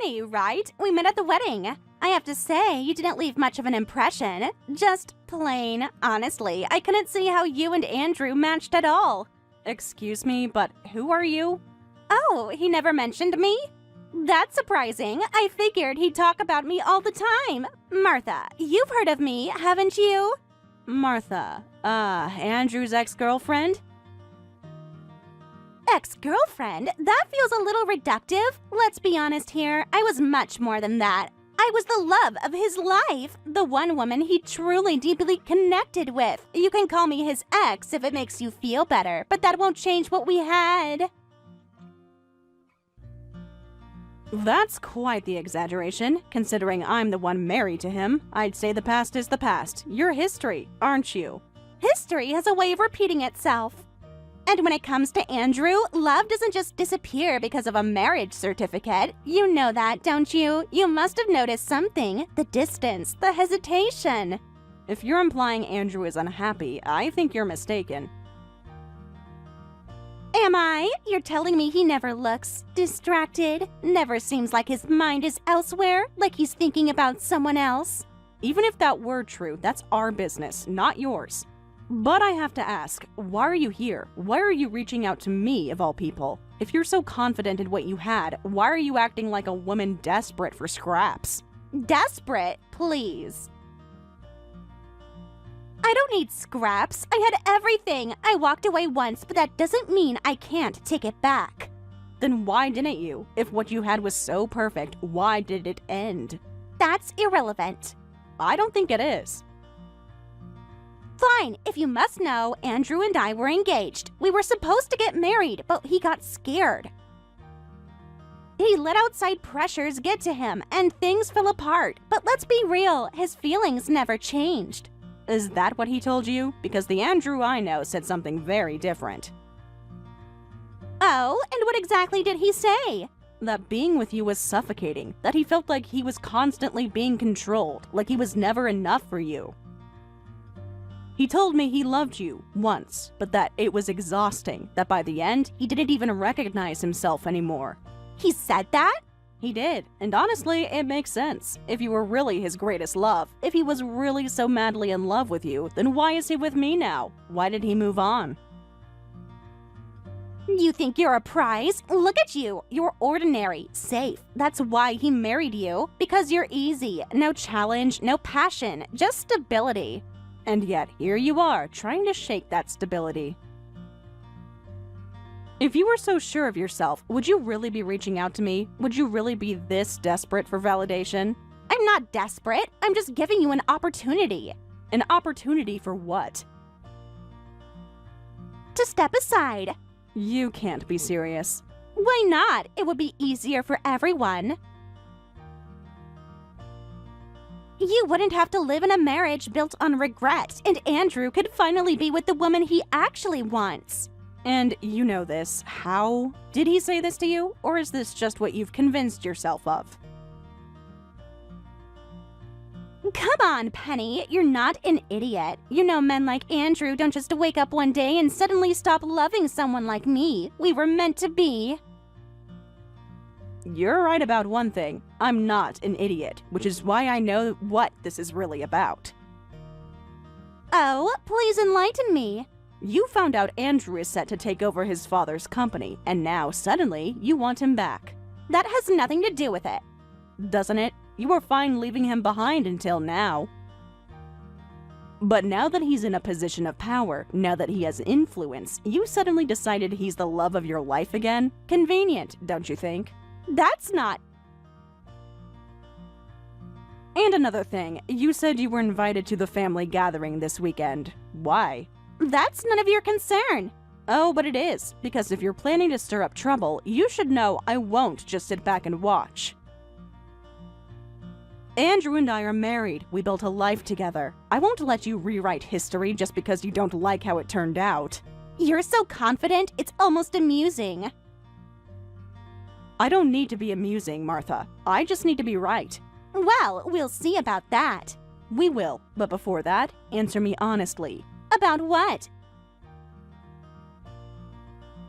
funny, right? We met at the wedding. I have to say, you didn't leave much of an impression. Just plain, honestly, I couldn't see how you and Andrew matched at all. Excuse me, but who are you? Oh, he never mentioned me? That's surprising. I figured he'd talk about me all the time. Martha, you've heard of me, haven't you? Martha, Andrew's ex-girlfriend? Ex-girlfriend? That feels a little reductive. Let's be honest here, I was much more than that. I was the love of his life, the one woman he truly deeply connected with. You can call me his ex if it makes you feel better, but that won't change what we had. That's quite the exaggeration. Considering I'm the one married to him, I'd say the past is the past. You're history, aren't you? History has a way of repeating itself. And when it comes to Andrew, love doesn't just disappear because of a marriage certificate. You know that, don't you? You must have noticed something. The distance, the hesitation. If you're implying Andrew is unhappy, I think you're mistaken. Am I? You're telling me he never looks distracted? Never seems like his mind is elsewhere? Like he's thinking about someone else? Even if that were true, that's our business, not yours. But I have to ask, why are you here? Why are you reaching out to me, of all people? If you're so confident in what you had, why are you acting like a woman desperate for scraps? Desperate? Please. I don't need scraps. I had everything. I walked away once, but that doesn't mean I can't take it back. Then why didn't you? If what you had was so perfect, why did it end? That's irrelevant. I don't think it is. Fine, if you must know, Andrew and I were engaged. We were supposed to get married, but he got scared. He let outside pressures get to him, and things fell apart. But let's be real, his feelings never changed. Is that what he told you? Because the Andrew I know said something very different. Oh, and what exactly did he say? That being with you was suffocating, that he felt like he was constantly being controlled, like he was never enough for you. He told me he loved you once, but that it was exhausting, that by the end, he didn't even recognize himself anymore. He said that? He did, and honestly, it makes sense. If you were really his greatest love, if he was really so madly in love with you, then why is he with me now? Why did he move on? You think you're a prize? Look at you. You're ordinary, safe. That's why he married you. Because you're easy. No challenge, no passion, just stability. And yet, here you are, trying to shake that stability. If you were so sure of yourself, would you really be reaching out to me? Would you really be this desperate for validation? I'm not desperate. I'm just giving you an opportunity. An opportunity for what? To step aside. You can't be serious. Why not? It would be easier for everyone. You wouldn't have to live in a marriage built on regret, and Andrew could finally be with the woman he actually wants. And you know this. How? Did he say this to you, or is this just what you've convinced yourself of? Come on, Penny, you're not an idiot. You know men like Andrew don't just wake up one day and suddenly stop loving someone like me. We were meant to be. You're right about one thing. I'm not an idiot, which is why I know what this is really about. Oh, please enlighten me. You found out Andrew is set to take over his father's company, and now, suddenly, you want him back. That has nothing to do with it. Doesn't it? You were fine leaving him behind until now. But now that he's in a position of power, now that he has influence, you suddenly decided he's the love of your life again? Convenient, don't you think? That's not... And another thing, you said you were invited to the family gathering this weekend. Why? That's none of your concern. Oh, but it is, because if you're planning to stir up trouble, you should know I won't just sit back and watch. Andrew and I are married. We built a life together. I won't let you rewrite history just because you don't like how it turned out. You're so confident, it's almost amusing. I don't need to be amusing, Martha. I just need to be right. Well, we'll see about that. We will, but before that, answer me honestly. About what?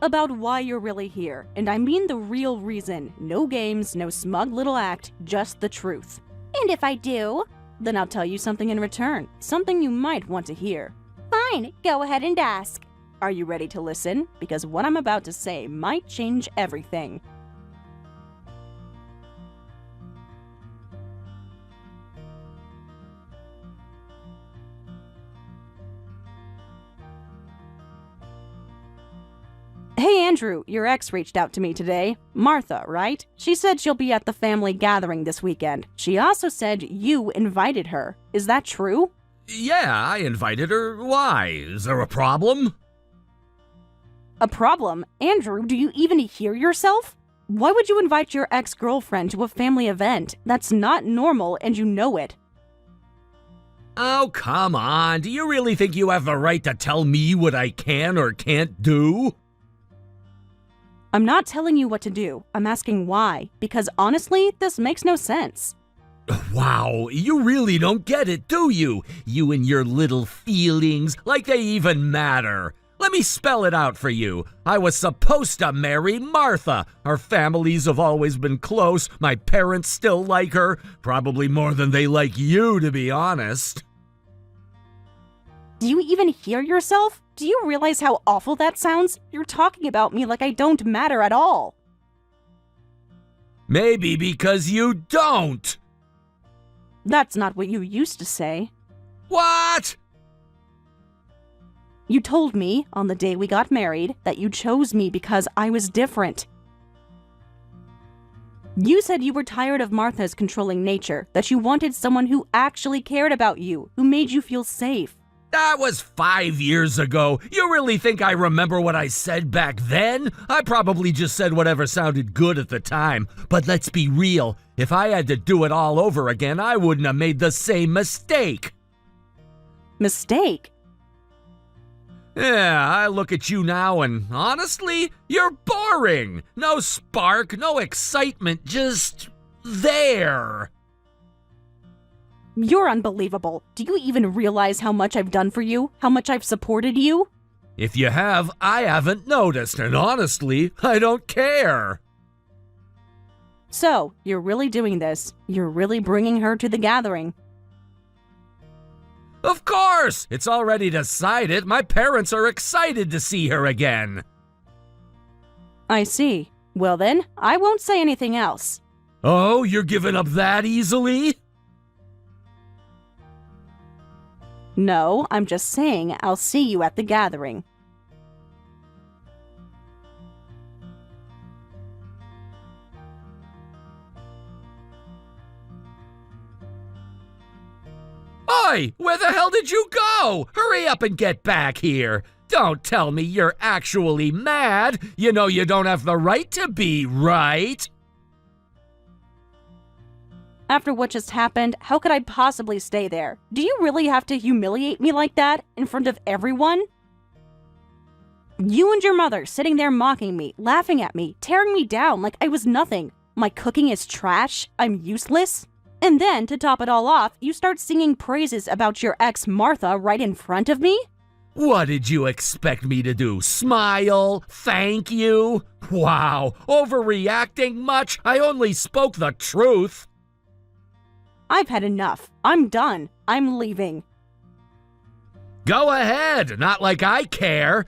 About why you're really here, and I mean the real reason. No games, no smug little act, just the truth. And if I do? Then I'll tell you something in return, something you might want to hear. Fine, go ahead and ask. Are you ready to listen? Because what I'm about to say might change everything. Hey Andrew, your ex reached out to me today. Martha, right? She said she'll be at the family gathering this weekend. She also said you invited her. Is that true? Yeah, I invited her. Why? Is there a problem? A problem? Andrew, do you even hear yourself? Why would you invite your ex-girlfriend to a family event? That's not normal and you know it. Oh, come on. Do you really think you have the right to tell me what I can or can't do? I'm not telling you what to do. I'm asking why. Because honestly, this makes no sense. Wow, you really don't get it, do you? You and your little feelings, like they even matter. Let me spell it out for you. I was supposed to marry Martha. Our families have always been close. My parents still like her. Probably more than they like you, to be honest. Do you even hear yourself? Do you realize how awful that sounds? You're talking about me like I don't matter at all. Maybe because you don't. That's not what you used to say. What? You told me, on the day we got married, that you chose me because I was different. You said you were tired of Martha's controlling nature, that you wanted someone who actually cared about you, who made you feel safe. That was 5 years ago. You really think I remember what I said back then? I probably just said whatever sounded good at the time. But let's be real. If I had to do it all over again, I wouldn't have made the same mistake. Mistake? Yeah, I look at you now and honestly, you're boring. No spark, no excitement, just there. You're unbelievable. Do you even realize how much I've done for you? How much I've supported you? If you have, I haven't noticed, and honestly, I don't care. So, you're really doing this. You're really bringing her to the gathering. Of course! It's already decided. My parents are excited to see her again. I see. Well then, I won't say anything else. Oh, you're giving up that easily? No, I'm just saying I'll see you at the gathering. Oi! Where the hell did you go? Hurry up and get back here. Don't tell me you're actually mad. You know you don't have the right to be, right? After what just happened, how could I possibly stay there? Do you really have to humiliate me like that, in front of everyone? You and your mother sitting there mocking me, laughing at me, tearing me down like I was nothing. My cooking is trash, I'm useless. And then, to top it all off, you start singing praises about your ex Martha right in front of me? What did you expect me to do? Smile? Thank you? Wow, overreacting much? I only spoke the truth. I've had enough. I'm done. I'm leaving. Go ahead, not like I care.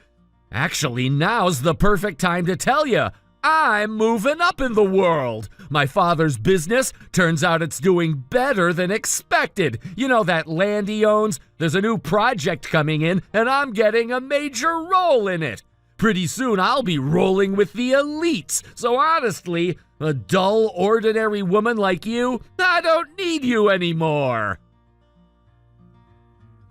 Actually, now's the perfect time to tell you. I'm moving up in the world. My father's business, turns out it's doing better than expected. You know that land he owns? There's a new project coming in, and I'm getting a major role in it. Pretty soon I'll be rolling with the elites. So honestly, a dull, ordinary woman like you, I don't need you anymore.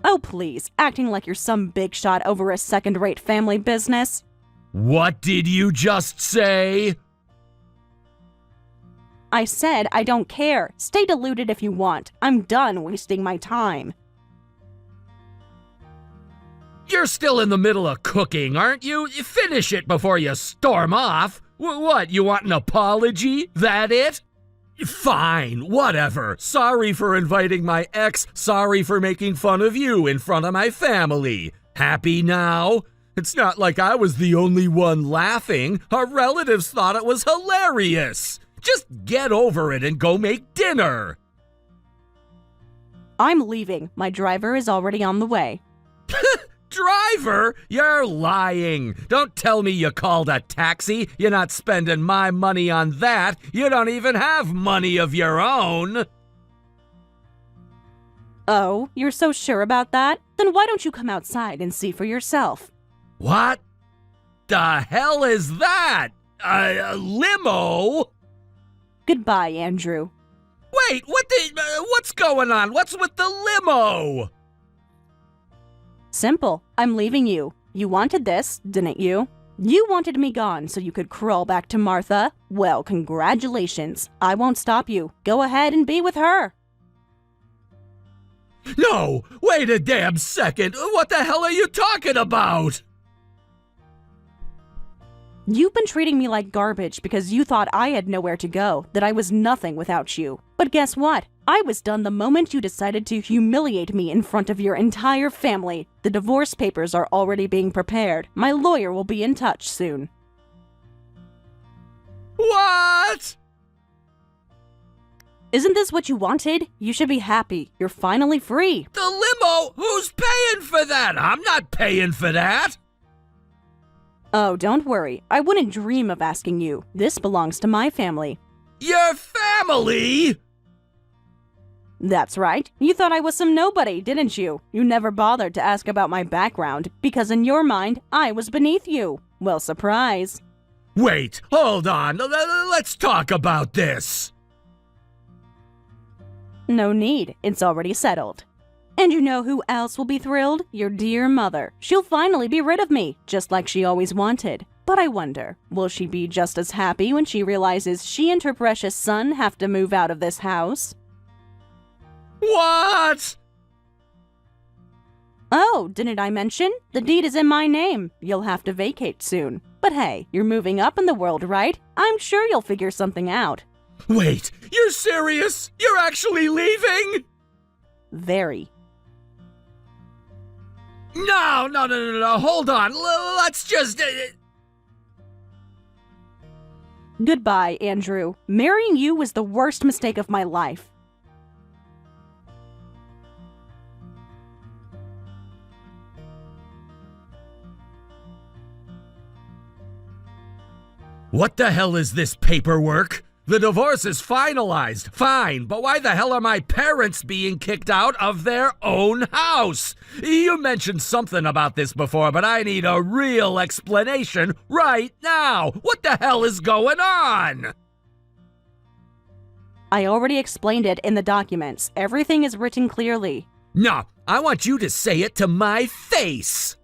Oh please, acting like you're some big shot over a second-rate family business. What did you just say? I said I don't care. Stay deluded if you want. I'm done wasting my time. You're still in the middle of cooking, aren't you? You finish it before you storm off. What, you want an apology? That it? Fine, whatever. Sorry for inviting my ex. Sorry for making fun of you in front of my family. Happy now? It's not like I was the only one laughing. Our relatives thought it was hilarious. Just get over it and go make dinner. I'm leaving. My driver is already on the way. Driver? You're lying. Don't tell me you called a taxi. You're not spending my money on that. You don't even have money of your own. Oh, you're so sure about that? Then why don't you come outside and see for yourself? What the hell is that? A limo? Goodbye, Andrew. Wait, what's going on? What's with the limo? Simple. I'm leaving you. You wanted this, didn't you? You wanted me gone so you could crawl back to Martha? Well, congratulations. I won't stop you. Go ahead and be with her. No, wait a damn second. What the hell are you talking about? You've been treating me like garbage because you thought I had nowhere to go, that I was nothing without you. But guess what? I was done the moment you decided to humiliate me in front of your entire family. The divorce papers are already being prepared. My lawyer will be in touch soon. What? Isn't this what you wanted? You should be happy. You're finally free. The limo? Who's paying for that? I'm not paying for that. Oh, don't worry. I wouldn't dream of asking you. This belongs to my family. Your family? That's right. You thought I was some nobody, didn't you? You never bothered to ask about my background, because in your mind, I was beneath you. Well, surprise. Wait, hold on. Let's talk about this. No need. It's already settled. And you know who else will be thrilled? Your dear mother. She'll finally be rid of me, just like she always wanted. But I wonder, will she be just as happy when she realizes she and her precious son have to move out of this house? What? Oh, didn't I mention? The deed is in my name. You'll have to vacate soon. But hey, you're moving up in the world, right? I'm sure you'll figure something out. Wait, you're serious? You're actually leaving? Very. No, hold on. Let's just... Goodbye, Andrew. Marrying you was the worst mistake of my life. What the hell is this paperwork? The divorce is finalized, fine, but why the hell are my parents being kicked out of their own house? You mentioned something about this before, but I need a real explanation right now. What the hell is going on? I already explained it in the documents. Everything is written clearly. No, I want you to say it to my face.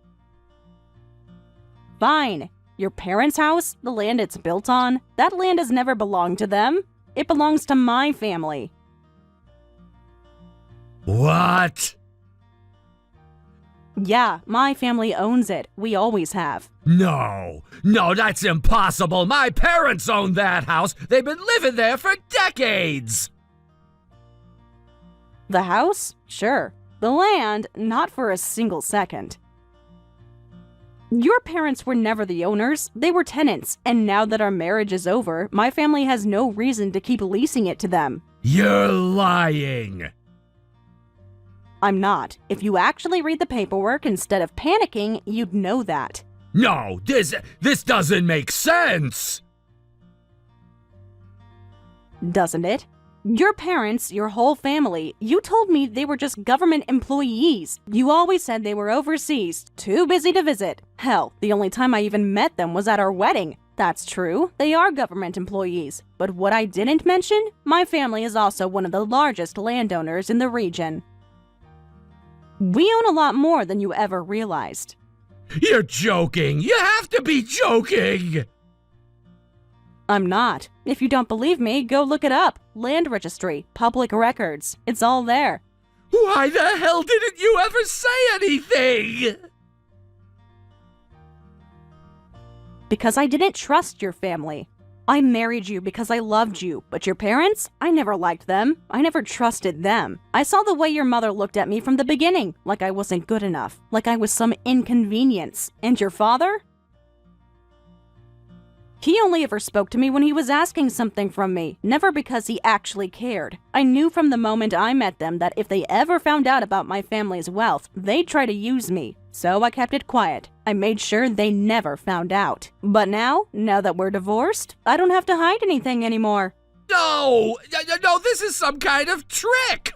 Fine. Your parents' house, the land it's built on, that land has never belonged to them. It belongs to my family. What? Yeah, my family owns it. We always have. No, that's impossible. My parents own that house. They've been living there for decades. The house? Sure. The land? Not for a single second. Your parents were never the owners, they were tenants, and now that our marriage is over, my family has no reason to keep leasing it to them. You're lying. I'm not. If you actually read the paperwork instead of panicking, you'd know that. No, this doesn't make sense. Doesn't it? Your parents, your whole family, you told me they were just government employees. You always said they were overseas, too busy to visit. Hell, the only time I even met them was at our wedding. That's true, they are government employees. But what I didn't mention? My family is also one of the largest landowners in the region. We own a lot more than you ever realized. You're joking. You have to be joking. I'm not. If you don't believe me, go look it up. Land registry, public records. It's all there. Why the hell didn't you ever say anything? Because I didn't trust your family. I married you because I loved you, but your parents? I never liked them. I never trusted them. I saw the way your mother looked at me from the beginning, like I wasn't good enough, like I was some inconvenience. And your father? He only ever spoke to me when he was asking something from me, never because he actually cared. I knew from the moment I met them that if they ever found out about my family's wealth, they'd try to use me. So I kept it quiet. I made sure they never found out. But now that we're divorced, I don't have to hide anything anymore. No, this is some kind of trick.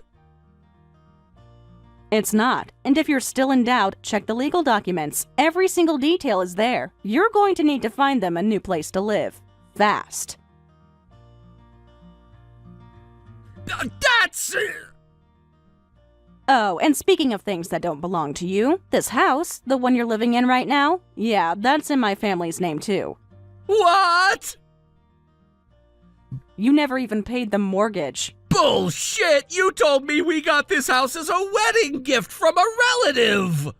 It's not. And if you're still in doubt, check the legal documents. Every single detail is there. You're going to need to find them a new place to live. Fast. That's... Oh, and speaking of things that don't belong to you, this house, the one you're living in right now, yeah, that's in my family's name too. What? You never even paid the mortgage. Bullshit! You told me we got this house as a wedding gift from a relative!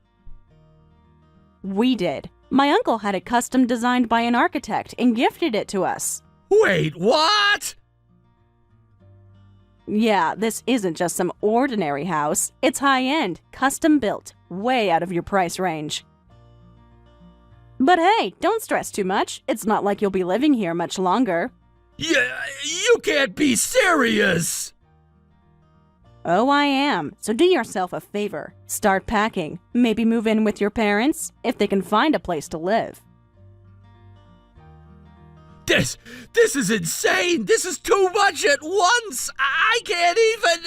We did. My uncle had it custom designed by an architect and gifted it to us. Wait, what? Yeah, this isn't just some ordinary house. It's high-end, custom-built, way out of your price range. But hey, don't stress too much. It's not like you'll be living here much longer. Yeah, you can't be serious! Oh, I am. So do yourself a favor. Start packing. Maybe move in with your parents, if they can find a place to live. This is insane! This is too much at once! I can't even...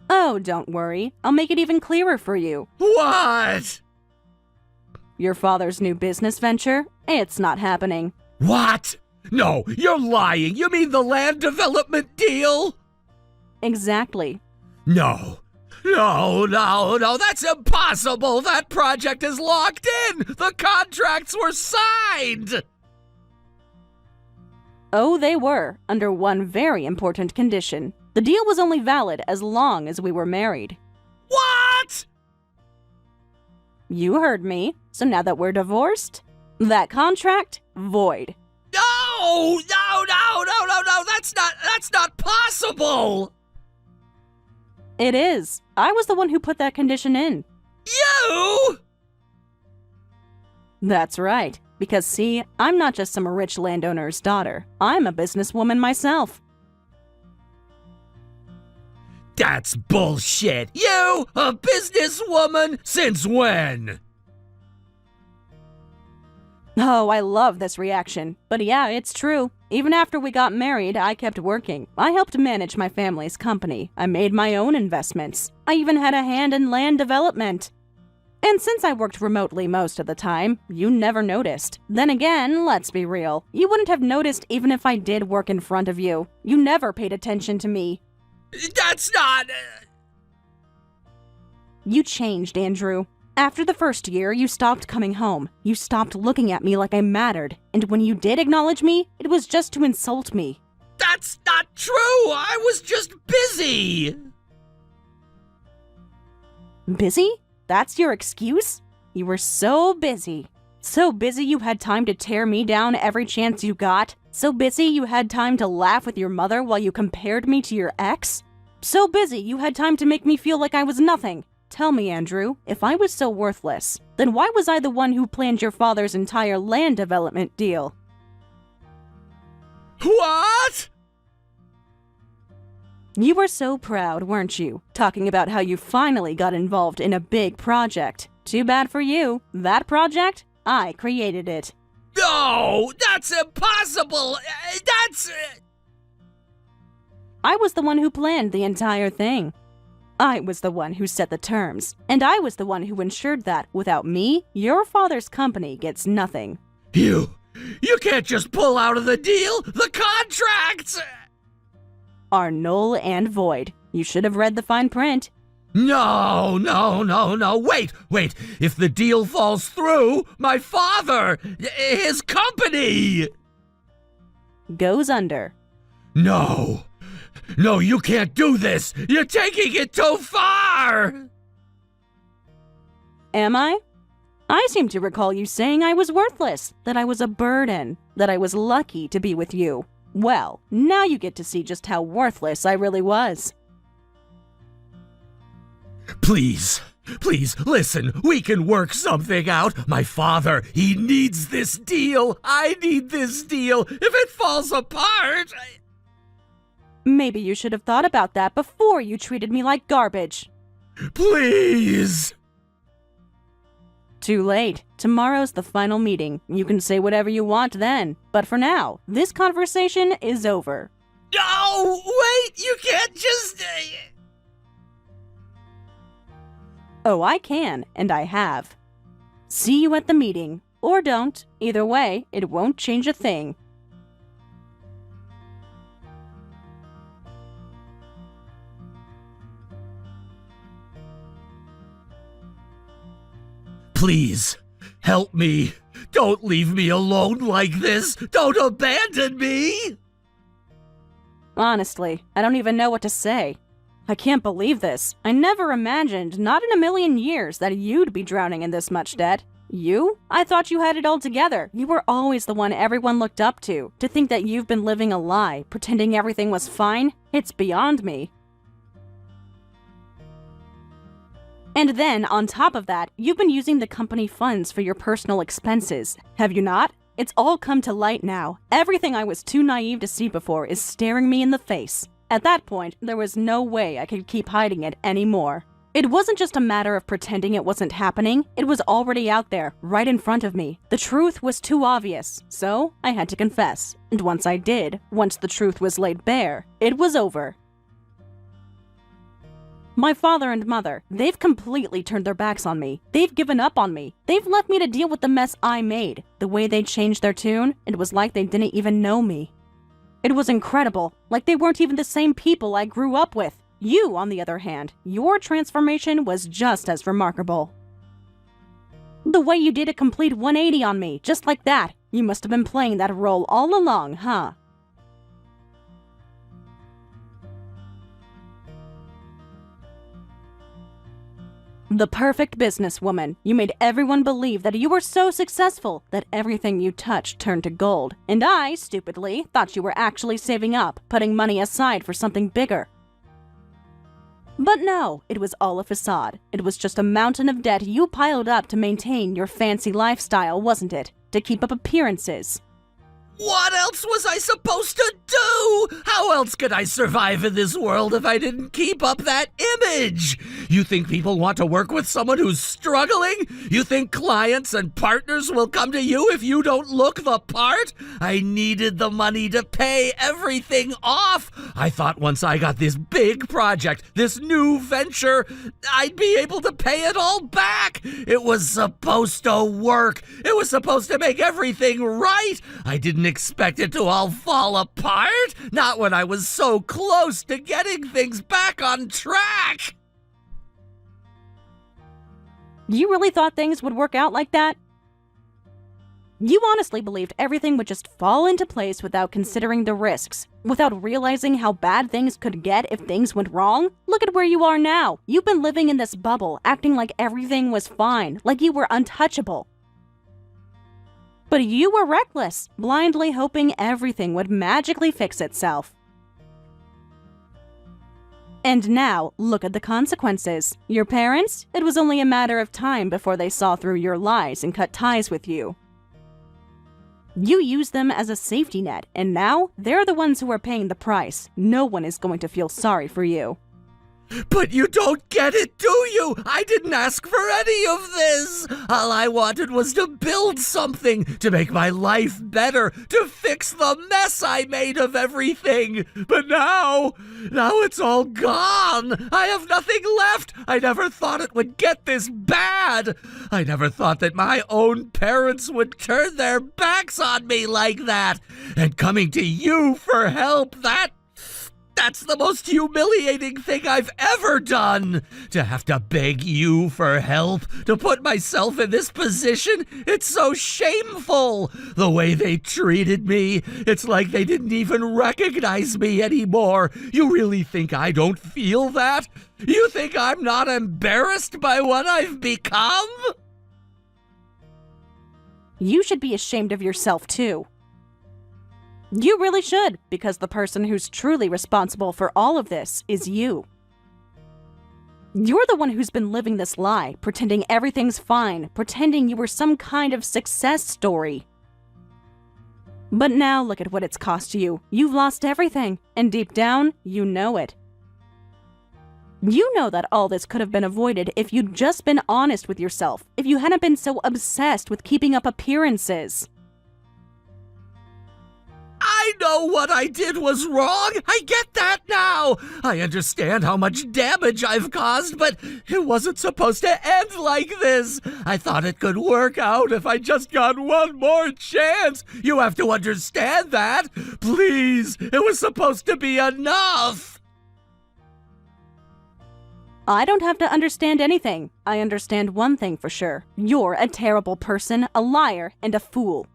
Oh, don't worry. I'll make it even clearer for you. What? Your father's new business venture? It's not happening. What? No, you're lying. You mean the land development deal? Exactly. No, that's impossible. That project is locked in. The contracts were signed. Oh, they were, under one very important condition. The deal was only valid as long as we were married. What? You heard me. So now that we're divorced, that contract, void. No, that's not possible. It is. I was the one who put that condition in. You? That's right. Because see, I'm not just some rich landowner's daughter. I'm a businesswoman myself. That's bullshit. You, a businesswoman? Since when? Oh, I love this reaction. But yeah, it's true. Even after we got married, I kept working. I helped manage my family's company. I made my own investments. I even had a hand in land development. And since I worked remotely most of the time, you never noticed. Then again, let's be real. You wouldn't have noticed even if I did work in front of you. You never paid attention to me. That's not... You changed, Andrew. After the first year, you stopped coming home. You stopped looking at me like I mattered. And when you did acknowledge me, it was just to insult me. That's not true! I was just busy! Busy? That's your excuse? You were so busy. So busy you had time to tear me down every chance you got? So busy you had time to laugh with your mother while you compared me to your ex? So busy you had time to make me feel like I was nothing? Tell me, Andrew, if I was so worthless, then why was I the one who planned your father's entire land development deal? What? You were so proud, weren't you? Talking about how you finally got involved in a big project. Too bad for you. That project? I created it. No, that's impossible. I was the one who planned the entire thing. I was the one who set the terms, and I was the one who ensured that, without me, your father's company gets nothing. You can't just pull out of the deal. The contracts are null and void. You should have read the fine print. No. Wait. If the deal falls through, my father, his company, goes under. No, you can't do this. You're taking it too far. Am I? I seem to recall you saying I was worthless, that I was a burden, that I was lucky to be with you. Well, now you get to see just how worthless I really was. Please, listen, we can work something out. My father, he needs this deal. I need this deal. If it falls apart... Maybe you should have thought about that before you treated me like garbage. Please! Too late. Tomorrow's the final meeting. You can say whatever you want then. But for now, this conversation is over. No! Wait! You can't just... Oh, I can, and I have. See you at the meeting. Or don't. Either way, it won't change a thing. Please, help me. Don't leave me alone like this. Don't abandon me. Honestly, I don't even know what to say. I can't believe this. I never imagined, not in a million years, that you'd be drowning in this much debt. You? I thought you had it all together. You were always the one everyone looked up to. To think that you've been living a lie, pretending everything was fine, it's beyond me. And then, on top of that, you've been using the company funds for your personal expenses, have you not? It's all come to light now. Everything I was too naive to see before is staring me in the face. At that point, there was no way I could keep hiding it anymore. It wasn't just a matter of pretending it wasn't happening, it was already out there, right in front of me. The truth was too obvious, so I had to confess. And once I did, once the truth was laid bare, it was over. My father and mother, they've completely turned their backs on me. They've given up on me. They've left me to deal with the mess I made. The way they changed their tune, it was like they didn't even know me. It was incredible, like they weren't even the same people I grew up with. You, on the other hand, your transformation was just as remarkable. The way you did a complete 180 on me, just like that. You must have been playing that role all along, huh? The perfect businesswoman. You made everyone believe that you were so successful that everything you touched turned to gold. And I, stupidly, thought you were actually saving up, putting money aside for something bigger. But no, it was all a facade. It was just a mountain of debt you piled up to maintain your fancy lifestyle, wasn't it? To keep up appearances. What else was I supposed to do? How else could I survive in this world if I didn't keep up that image? You think people want to work with someone who's struggling? You think clients and partners will come to you if you don't look the part? I needed the money to pay everything off. I thought once I got this big project, this new venture, I'd be able to pay it all back. It was supposed to work. It was supposed to make everything right. I didn't expect it to all fall apart, not when I was so close to getting things back on track. You really thought things would work out like that? You honestly believed everything would just fall into place without considering the risks, without realizing how bad things could get if things went wrong? Look at where you are now. You've been living in this bubble, acting like everything was fine, like you were untouchable. But you were reckless, blindly hoping everything would magically fix itself. And now, look at the consequences. Your parents? It was only a matter of time before they saw through your lies and cut ties with you. You used them as a safety net, and now they're the ones who are paying the price. No one is going to feel sorry for you. But you don't get it, do you? I didn't ask for any of this. All I wanted was to build something, to make my life better, to fix the mess I made of everything. But now it's all gone. I have nothing left. I never thought it would get this bad. I never thought that my own parents would turn their backs on me like that. And coming to you for help, That's the most humiliating thing I've ever done. To have to beg you for help, to put myself in this position, it's so shameful. The way they treated me, it's like they didn't even recognize me anymore. You really think I don't feel that? You think I'm not embarrassed by what I've become? You should be ashamed of yourself, too. You really should, because the person who's truly responsible for all of this is you. You're the one who's been living this lie, pretending everything's fine, pretending you were some kind of success story. But now look at what it's cost you. You've lost everything, and deep down, you know it. You know that all this could have been avoided if you'd just been honest with yourself, if you hadn't been so obsessed with keeping up appearances. I know what I did was wrong. I get that now. I understand how much damage I've caused, but it wasn't supposed to end like this. I thought it could work out if I just got one more chance. You have to understand that. Please, it was supposed to be enough. I don't have to understand anything. I understand one thing for sure. You're a terrible person, a liar, and a fool.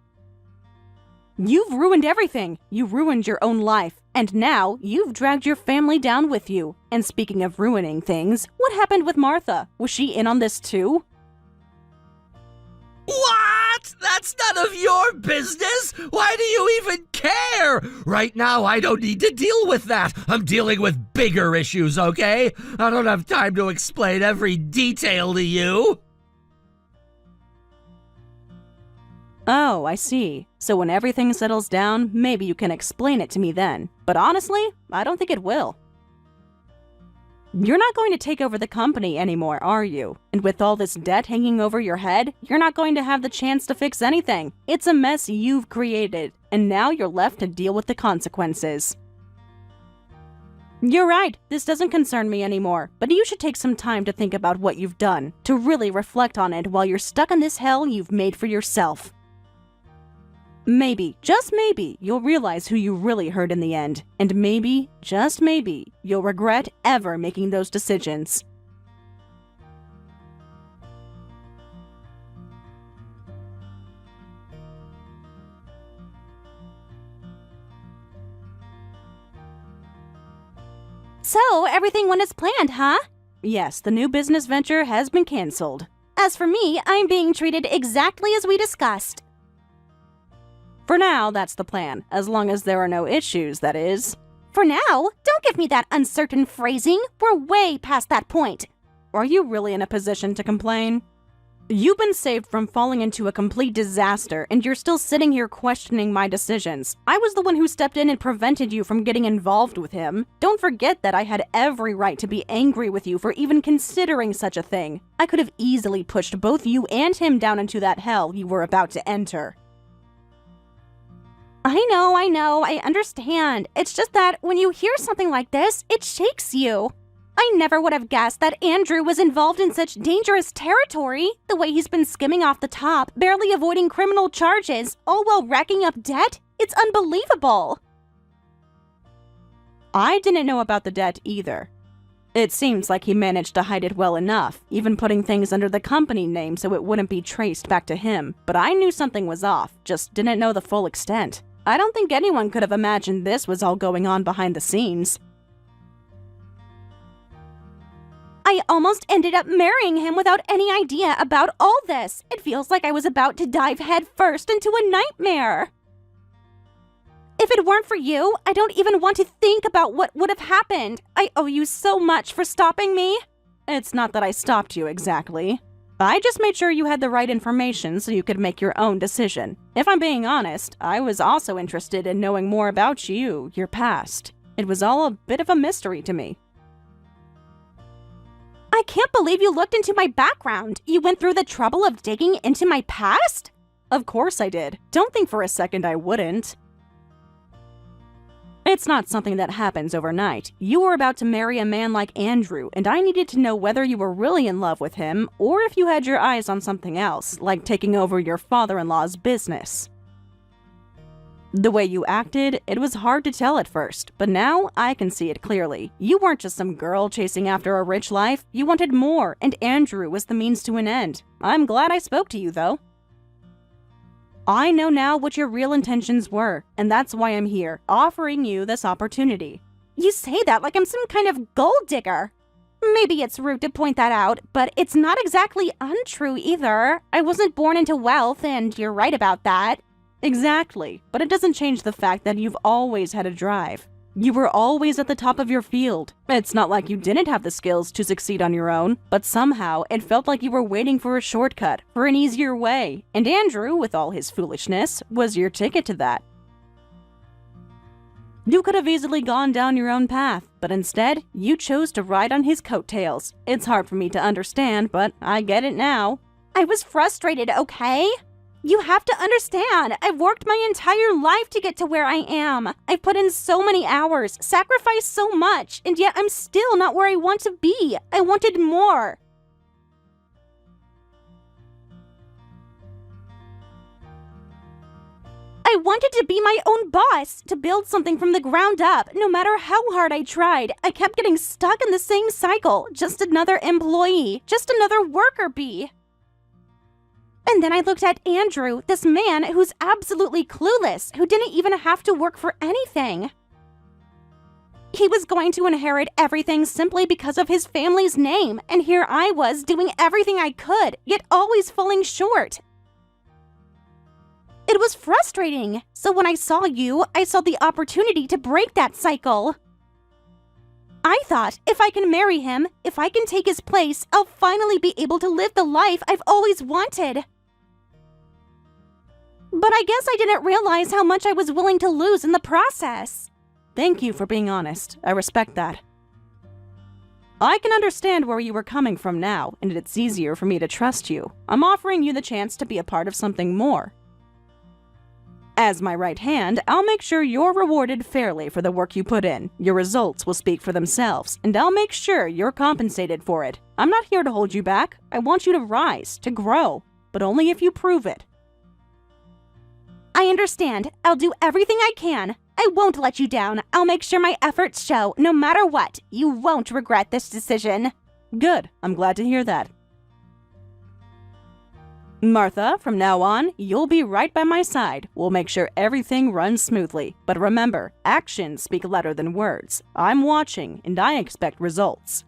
You've ruined everything. You ruined your own life. And now you've dragged your family down with you. And speaking of ruining things, what happened with Martha? Was she in on this too? What? That's none of your business. Why do you even care? Right now, I don't need to deal with that. I'm dealing with bigger issues, okay? I don't have time to explain every detail to you. Oh, I see. So when everything settles down, maybe you can explain it to me then. But honestly, I don't think it will. You're not going to take over the company anymore, are you? And with all this debt hanging over your head, you're not going to have the chance to fix anything. It's a mess you've created, and now you're left to deal with the consequences. You're right, this doesn't concern me anymore, but you should take some time to think about what you've done, to really reflect on it while you're stuck in this hell you've made for yourself. Maybe, just maybe, you'll realize who you really hurt in the end. And maybe, just maybe, you'll regret ever making those decisions. So, everything went as planned, huh? Yes, the new business venture has been canceled. As for me, I'm being treated exactly as we discussed. For now, that's the plan, as long as there are no issues, that is. For now? Don't give me that uncertain phrasing. We're way past that point. Are you really in a position to complain? You've been saved from falling into a complete disaster, and you're still sitting here questioning my decisions. I was the one who stepped in and prevented you from getting involved with him. Don't forget that I had every right to be angry with you for even considering such a thing. I could have easily pushed both you and him down into that hell you were about to enter. I know, I understand. It's just that when you hear something like this, it shakes you. I never would have guessed that Andrew was involved in such dangerous territory. The way he's been skimming off the top, barely avoiding criminal charges, all while racking up debt, it's unbelievable. I didn't know about the debt either. It seems like he managed to hide it well enough, even putting things under the company name so it wouldn't be traced back to him. But I knew something was off, just didn't know the full extent. I don't think anyone could have imagined this was all going on behind the scenes. I almost ended up marrying him without any idea about all this. It feels like I was about to dive headfirst into a nightmare. If it weren't for you, I don't even want to think about what would have happened. I owe you so much for stopping me. It's not that I stopped you exactly. I just made sure you had the right information so you could make your own decision. If I'm being honest, I was also interested in knowing more about you, your past. It was all a bit of a mystery to me. I can't believe you looked into my background. You went through the trouble of digging into my past? Of course I did. Don't think for a second I wouldn't. It's not something that happens overnight. You were about to marry a man like Andrew, and I needed to know whether you were really in love with him, or if you had your eyes on something else, like taking over your father-in-law's business. The way you acted, it was hard to tell at first, but now I can see it clearly. You weren't just some girl chasing after a rich life. You wanted more, and Andrew was the means to an end. I'm glad I spoke to you, though. I know now what your real intentions were, and that's why I'm here, offering you this opportunity. You say that like I'm some kind of gold digger. Maybe it's rude to point that out, but it's not exactly untrue either. I wasn't born into wealth, and you're right about that. Exactly, but it doesn't change the fact that you've always had a drive. You were always at the top of your field. It's not like you didn't have the skills to succeed on your own, but somehow it felt like you were waiting for a shortcut, for an easier way, and Andrew, with all his foolishness, was your ticket to that. You could have easily gone down your own path, but instead, you chose to ride on his coattails. It's hard for me to understand, but I get it now. I was frustrated, okay? You have to understand, I've worked my entire life to get to where I am. I've put in so many hours, sacrificed so much, and yet I'm still not where I want to be. I wanted more. I wanted to be my own boss, to build something from the ground up. No matter how hard I tried, I kept getting stuck in the same cycle. Just another employee, just another worker bee. And then I looked at Andrew, this man who's absolutely clueless, who didn't even have to work for anything. He was going to inherit everything simply because of his family's name, and here I was doing everything I could, yet always falling short. It was frustrating. So when I saw you, I saw the opportunity to break that cycle. I thought, if I can marry him, if I can take his place, I'll finally be able to live the life I've always wanted. But I guess I didn't realize how much I was willing to lose in the process. Thank you for being honest. I respect that. I can understand where you were coming from now, and it's easier for me to trust you. I'm offering you the chance to be a part of something more. As my right hand, I'll make sure you're rewarded fairly for the work you put in. Your results will speak for themselves, and I'll make sure you're compensated for it. I'm not here to hold you back. I want you to rise, to grow, but only if you prove it. I understand. I'll do everything I can. I won't let you down. I'll make sure my efforts show, no matter what. You won't regret this decision. Good. I'm glad to hear that. Martha, from now on, you'll be right by my side. We'll make sure everything runs smoothly. But remember, actions speak louder than words. I'm watching, and I expect results.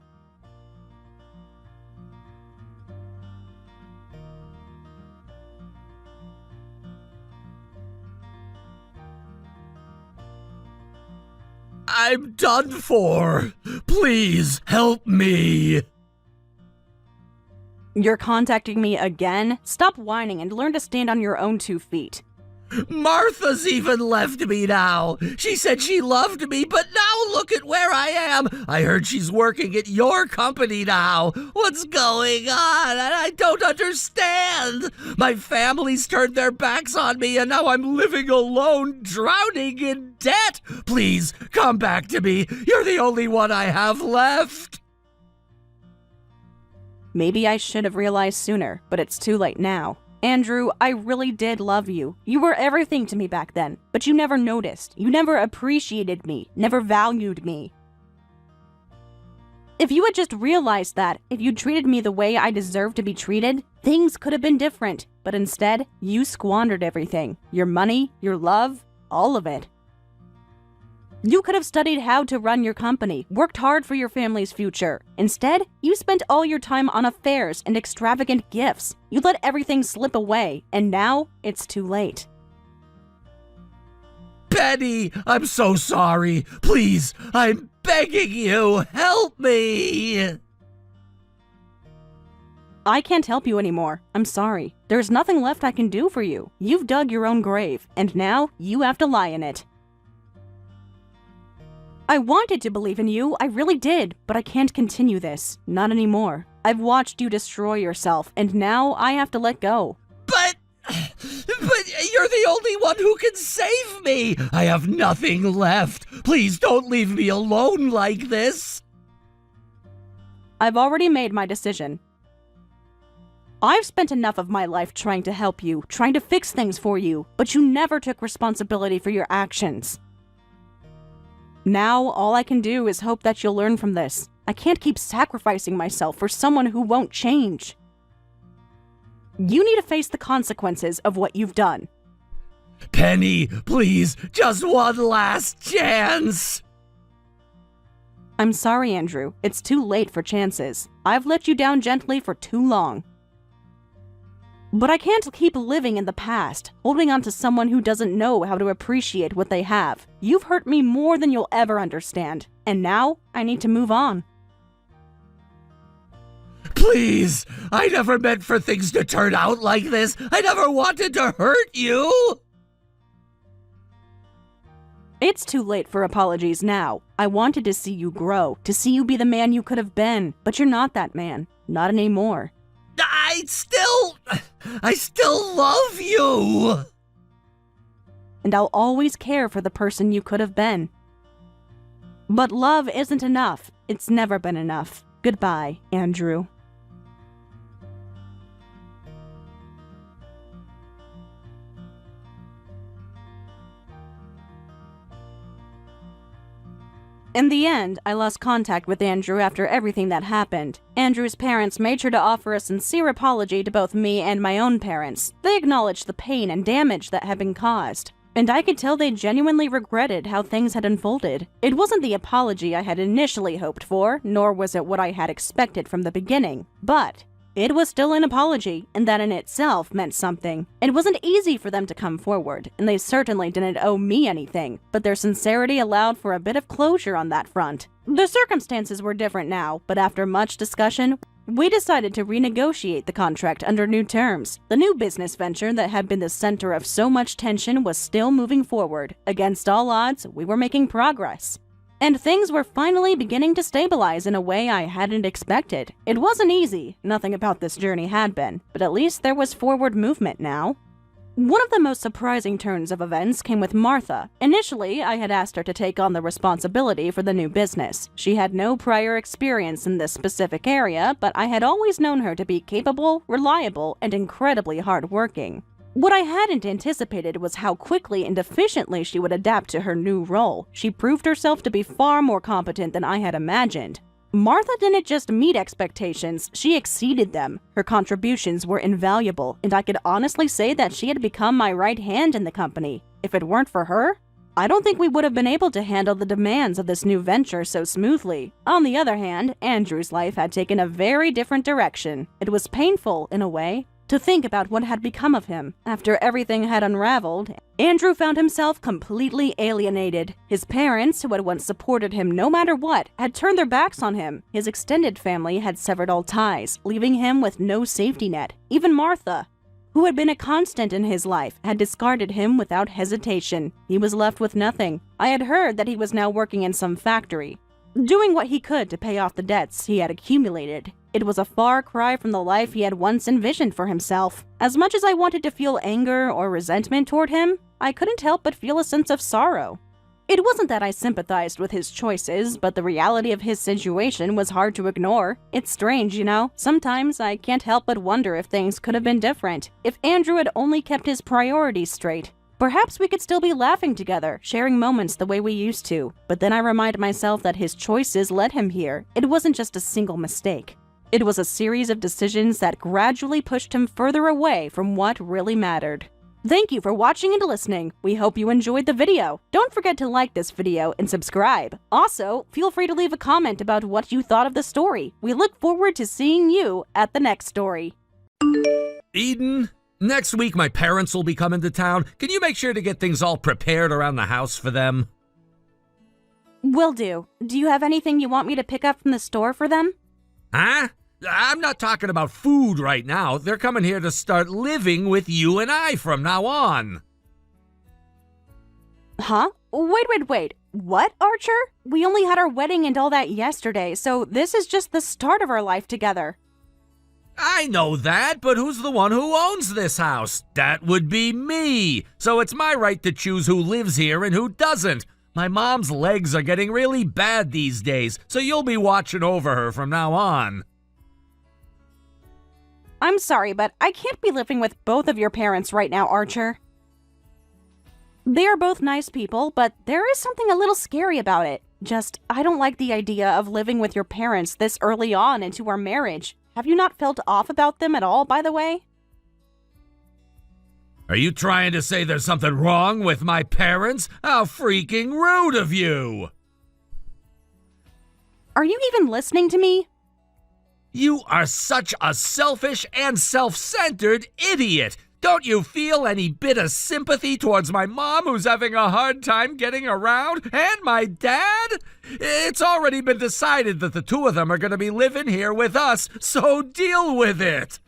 I'm done for. Please help me. You're contacting me again? Stop whining and learn to stand on your own 2 feet. Martha's even left me now. She said she loved me, but now look at where I am. I heard she's working at your company now. What's going on? I don't understand. My family's turned their backs on me, and now I'm living alone, drowning in debt. Please, come back to me. You're the only one I have left. Maybe I should have realized sooner, but it's too late now. Andrew, I really did love you. You were everything to me back then, but you never noticed. You never appreciated me, never valued me. If you had just realized that, if you treated me the way I deserved to be treated, things could have been different. But instead, you squandered everything. Your money, your love, all of it. You could have studied how to run your company, worked hard for your family's future. Instead, you spent all your time on affairs and extravagant gifts. You let everything slip away, and now it's too late. Betty, I'm so sorry. Please, I'm begging you, help me. I can't help you anymore. I'm sorry. There's nothing left I can do for you. You've dug your own grave, and now you have to lie in it. I wanted to believe in you, I really did, but I can't continue this. Not anymore. I've watched you destroy yourself, and now I have to let go. But you're the only one who can save me! I have nothing left. Please don't leave me alone like this. I've already made my decision. I've spent enough of my life trying to help you, trying to fix things for you, but you never took responsibility for your actions. Now, all I can do is hope that you'll learn from this. I can't keep sacrificing myself for someone who won't change. You need to face the consequences of what you've done. Penny, please, just one last chance. I'm sorry, Andrew. It's too late for chances. I've let you down gently for too long. But I can't keep living in the past, holding on to someone who doesn't know how to appreciate what they have. You've hurt me more than you'll ever understand, and now I need to move on. Please, I never meant for things to turn out like this. I never wanted to hurt you. It's too late for apologies now. I wanted to see you grow, to see you be the man you could have been, but you're not that man. Not anymore. I still love you. And I'll always care for the person you could have been. But love isn't enough. It's never been enough. Goodbye, Andrew. In the end, I lost contact with Andrew after everything that happened. Andrew's parents made sure to offer a sincere apology to both me and my own parents. They acknowledged the pain and damage that had been caused, and I could tell they genuinely regretted how things had unfolded. It wasn't the apology I had initially hoped for, nor was it what I had expected from the beginning, but it was still an apology, and that in itself meant something. It wasn't easy for them to come forward, and they certainly didn't owe me anything, but their sincerity allowed for a bit of closure on that front. The circumstances were different now, but after much discussion, we decided to renegotiate the contract under new terms. The new business venture that had been the center of so much tension was still moving forward. Against all odds, we were making progress. And things were finally beginning to stabilize in a way I hadn't expected. It wasn't easy, nothing about this journey had been, but at least there was forward movement now. One of the most surprising turns of events came with Martha. Initially, I had asked her to take on the responsibility for the new business. She had no prior experience in this specific area, but I had always known her to be capable, reliable, and incredibly hardworking. What I hadn't anticipated was how quickly and efficiently she would adapt to her new role. She proved herself to be far more competent than I had imagined. Martha didn't just meet expectations, she exceeded them. Her contributions were invaluable, and I could honestly say that she had become my right hand in the company. If it weren't for her, I don't think we would have been able to handle the demands of this new venture so smoothly. On the other hand, Andrew's life had taken a very different direction. It was painful, in a way, to think about what had become of him. After everything had unraveled, Andrew found himself completely alienated. His parents, who had once supported him no matter what, had turned their backs on him. His extended family had severed all ties, leaving him with no safety net. Even Martha, who had been a constant in his life, had discarded him without hesitation. He was left with nothing. I had heard that he was now working in some factory, doing what he could to pay off the debts he had accumulated. It was a far cry from the life he had once envisioned for himself. As much as I wanted to feel anger or resentment toward him, I couldn't help but feel a sense of sorrow. It wasn't that I sympathized with his choices, but the reality of his situation was hard to ignore. It's strange, you know? Sometimes I can't help but wonder if things could have been different, if Andrew had only kept his priorities straight. Perhaps we could still be laughing together, sharing moments the way we used to. But then I remind myself that his choices led him here. It wasn't just a single mistake. It was a series of decisions that gradually pushed him further away from what really mattered. Thank you for watching and listening. We hope you enjoyed the video. Don't forget to like this video and subscribe. Also, feel free to leave a comment about what you thought of the story. We look forward to seeing you at the next story. Eden, next week my parents will be coming to town. Can you make sure to get things all prepared around the house for them? Will do. Do you have anything you want me to pick up from the store for them? Huh? I'm not talking about food right now. They're coming here to start living with you and I from now on. Huh? Wait. What, Archer? We only had our wedding and all that yesterday, so this is just the start of our life together. I know that, but who's the one who owns this house? That would be me. So it's my right to choose who lives here and who doesn't. My mom's legs are getting really bad these days, so you'll be watching over her from now on. I'm sorry, but I can't be living with both of your parents right now, Archer. They are both nice people, but there is something a little scary about it. I don't like the idea of living with your parents this early on into our marriage. Have you not felt off about them at all, by the way? Are you trying to say there's something wrong with my parents? How freaking rude of you! Are you even listening to me? You are such a selfish and self-centered idiot! Don't you feel any bit of sympathy towards my mom who's having a hard time getting around? And my dad? It's already been decided that the two of them are going to be living here with us, so deal with it!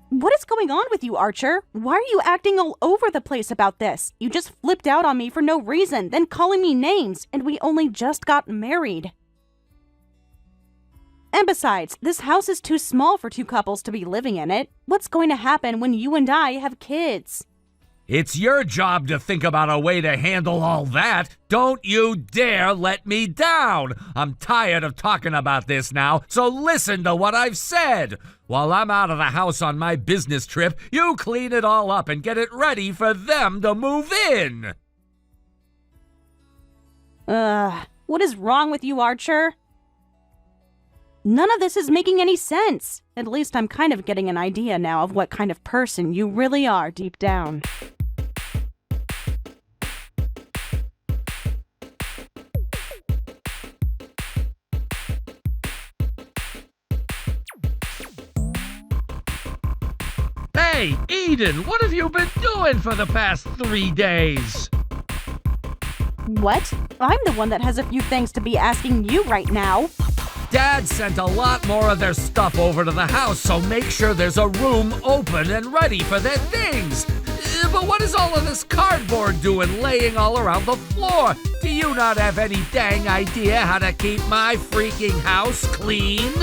What is going on with you, Archer? Why are you acting all over the place about this? You just flipped out on me for no reason, then calling me names, and we only just got married. And besides, this house is too small for two couples to be living in it. What's going to happen when you and I have kids? It's your job to think about a way to handle all that. Don't you dare let me down. I'm tired of talking about this now, so listen to what I've said. While I'm out of the house on my business trip, you clean it all up and get it ready for them to move in. What is wrong with you, Archer? None of this is making any sense. At least I'm kind of getting an idea now of what kind of person you really are deep down. Hey, Eden, what have you been doing for the past 3 days? What? I'm the one that has a few things to be asking you right now. Dad sent a lot more of their stuff over to the house, so make sure there's a room open and ready for their things. But what is all of this cardboard doing laying all around the floor? Do you not have any dang idea how to keep my freaking house clean?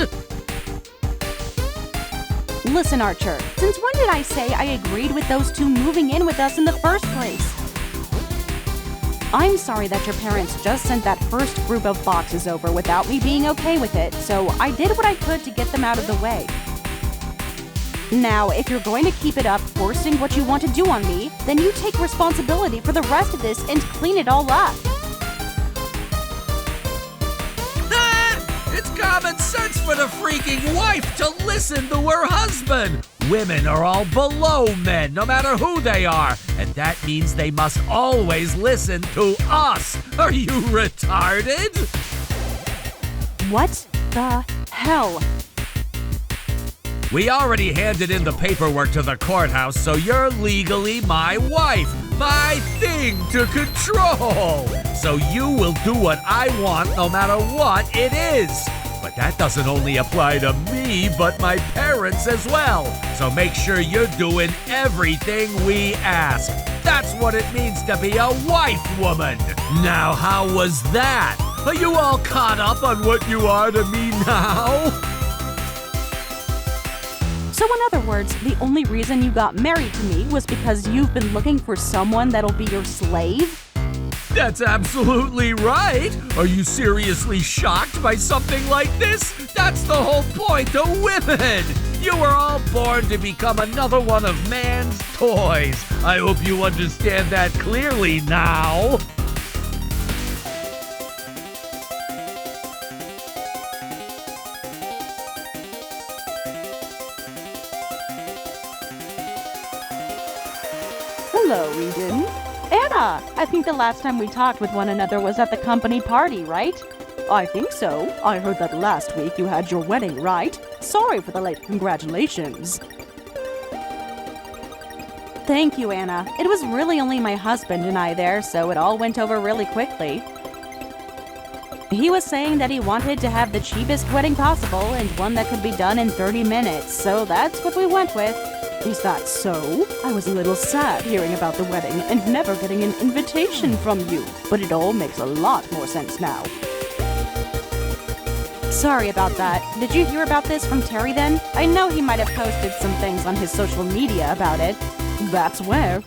Listen, Archer, since when did I say I agreed with those two moving in with us in the first place? I'm sorry that your parents just sent that first group of boxes over without me being okay with it, so I did what I could to get them out of the way. Now, if you're going to keep it up forcing what you want to do on me, then you take responsibility for the rest of this and clean it all up. It's common sense for the freaking wife to listen to her husband. Women are all below men, no matter who they are, and that means they must always listen to us. Are you retarded? What the hell? We already handed in the paperwork to the courthouse, so you're legally my wife, my thing to control. So you will do what I want no matter what it is. But that doesn't only apply to me, but my parents as well. So make sure you're doing everything we ask. That's what it means to be a wife woman. Now, how was that? Are you all caught up on what you are to me now? So in other words, the only reason you got married to me was because you've been looking for someone that'll be your slave? That's absolutely right. Are you seriously shocked by something like this? That's the whole point of women. You were all born to become another one of man's toys. I hope you understand that clearly now. Hello, Eden. Anna, I think the last time we talked with one another was at the company party, right? I think so. I heard that last week you had your wedding, right? Sorry for the late congratulations. Thank you, Anna. It was really only my husband and I there, so it all went over really quickly. He was saying that he wanted to have the cheapest wedding possible and one that could be done in 30 minutes, so that's what we went with. Is that so? I was a little sad hearing about the wedding and never getting an invitation from you, but it all makes a lot more sense now. Sorry about that. Did you hear about this from Terry then? I know he might have posted some things on his social media about it. That's where.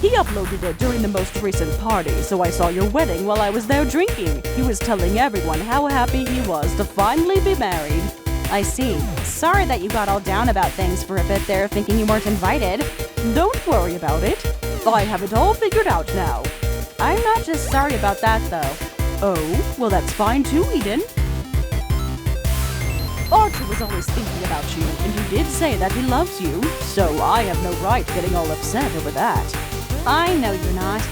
He uploaded it during the most recent party, so I saw your wedding while I was there drinking. He was telling everyone how happy he was to finally be married. I see. Sorry that you got all down about things for a bit there, thinking you weren't invited. Don't worry about it. I have it all figured out now. I'm not just sorry about that, though. Oh, well that's fine too, Eden. Archer was always thinking about you, and you did say that he loves you, so I have no right getting all upset over that. I know you're not.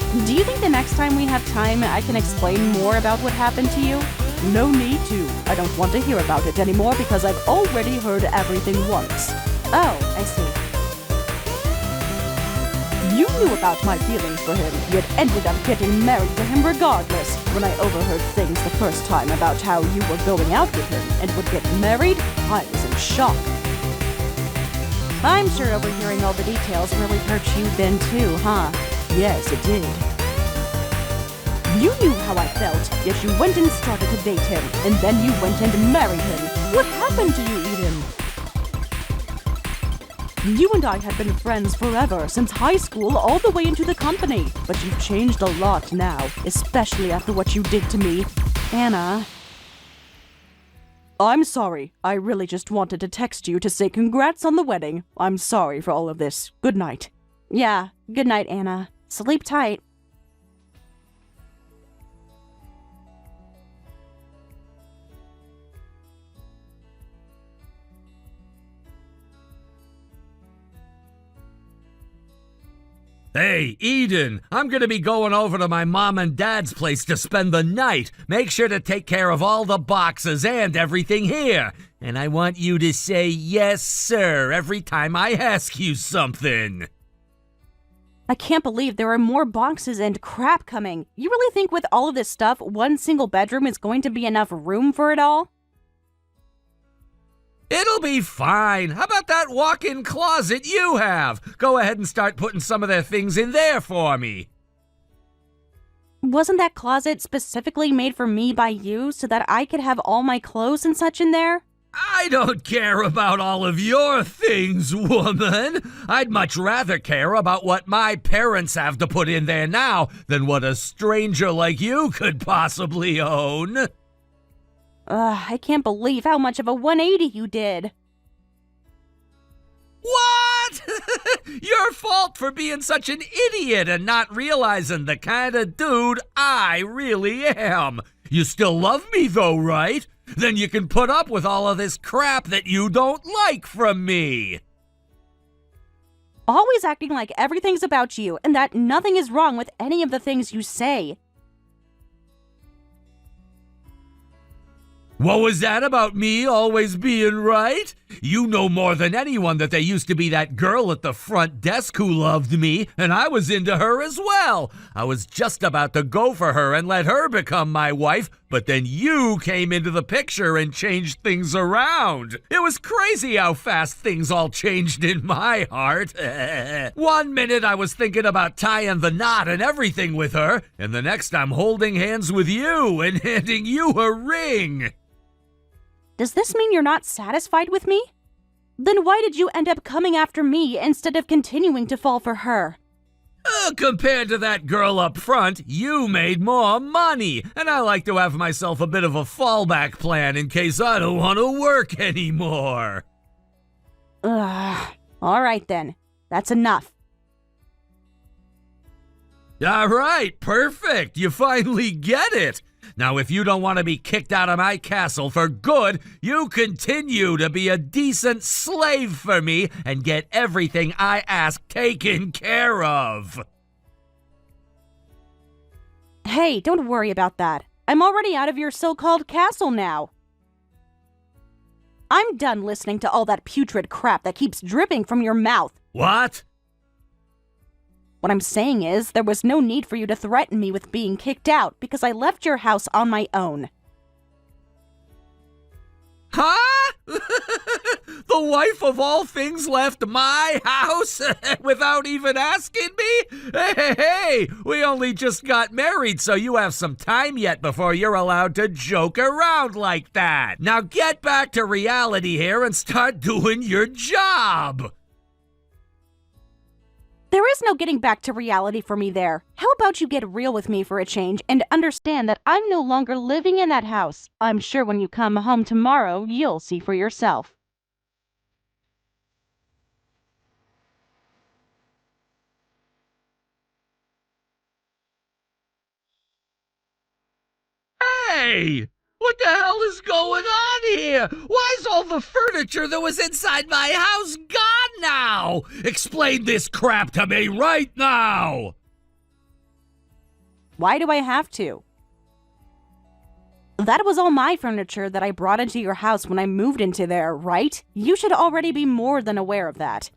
Do you think the next time we have time, I can explain more about what happened to you? No need to. I don't want to hear about it anymore because I've already heard everything once. Oh, I see. You knew about my feelings for him, yet ended up getting married to him regardless. When I overheard things the first time about how you were going out with him and would get married, I was in shock. I'm sure overhearing all the details really hurt you then too, huh? Yes, it did. You knew how I felt, yet you went and started to date him, and then you went and married him. What happened to you, Eden? You and I had been friends forever, since high school all the way into the company. But you've changed a lot now, especially after what you did to me. Anna. I'm sorry. I really just wanted to text you to say congrats on the wedding. I'm sorry for all of this. Good night. Yeah, good night, Anna. Sleep tight. Hey, Eden, I'm gonna be going over to my mom and dad's place to spend the night. Make sure to take care of all the boxes and everything here. And I want you to say yes, sir, every time I ask you something. I can't believe there are more boxes and crap coming. You really think with all of this stuff, one single bedroom is going to be enough room for it all? It'll be fine. How about that walk-in closet you have? Go ahead and start putting some of their things in there for me. Wasn't that closet specifically made for me by you so that I could have all my clothes and such in there? I don't care about all of your things, woman. I'd much rather care about what my parents have to put in there now than what a stranger like you could possibly own. I can't believe how much of a 180 you did. What? Your fault for being such an idiot and not realizing the kind of dude I really am. You still love me though, right? Then you can put up with all of this crap that you don't like from me. Always acting like everything's about you and that nothing is wrong with any of the things you say. What was that about me always being right? You know more than anyone that there used to be that girl at the front desk who loved me, and I was into her as well. I was just about to go for her and let her become my wife, but then you came into the picture and changed things around. It was crazy how fast things all changed in my heart. 1 minute I was thinking about tying the knot and everything with her, and the next I'm holding hands with you and handing you a ring. Does this mean you're not satisfied with me? Then why did you end up coming after me instead of continuing to fall for her? Compared to that girl up front, you made more money, and I like to have myself a bit of a fallback plan in case I don't want to work anymore. All right then. That's enough. All right, perfect. You finally get it. Now, if you don't want to be kicked out of my castle for good, you continue to be a decent slave for me and get everything I ask taken care of. Hey, don't worry about that. I'm already out of your so-called castle now. I'm done listening to all that putrid crap that keeps dripping from your mouth. What? What I'm saying is, there was no need for you to threaten me with being kicked out because I left your house on my own. Huh? The wife of all things left my house without even asking me? Hey, we only just got married, so you have some time yet before you're allowed to joke around like that. Now get back to reality here and start doing your job. There is no getting back to reality for me there. How about you get real with me for a change and understand that I'm no longer living in that house? I'm sure when you come home tomorrow, you'll see for yourself. Hey! What the hell is going on here? Why is all the furniture that was inside my house gone now? Explain this crap to me right now! Why do I have to? That was all my furniture that I brought into your house when I moved into there, right? You should already be more than aware of that.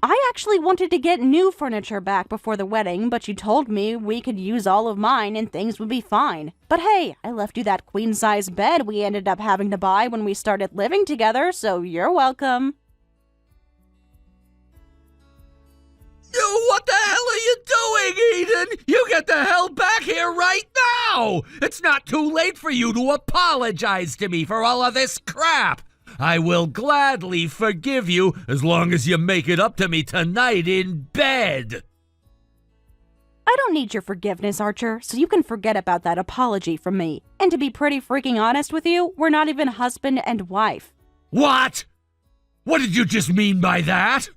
I actually wanted to get new furniture back before the wedding, but you told me we could use all of mine and things would be fine. But hey, I left you that queen-size bed we ended up having to buy when we started living together, so you're welcome. What the hell are you doing, Eden? You get the hell back here right now! It's not too late for you to apologize to me for all of this crap. I will gladly forgive you as long as you make it up to me tonight in bed. I don't need your forgiveness, Archer, so you can forget about that apology from me. And to be pretty freaking honest with you, we're not even husband and wife. What? What did you just mean by that?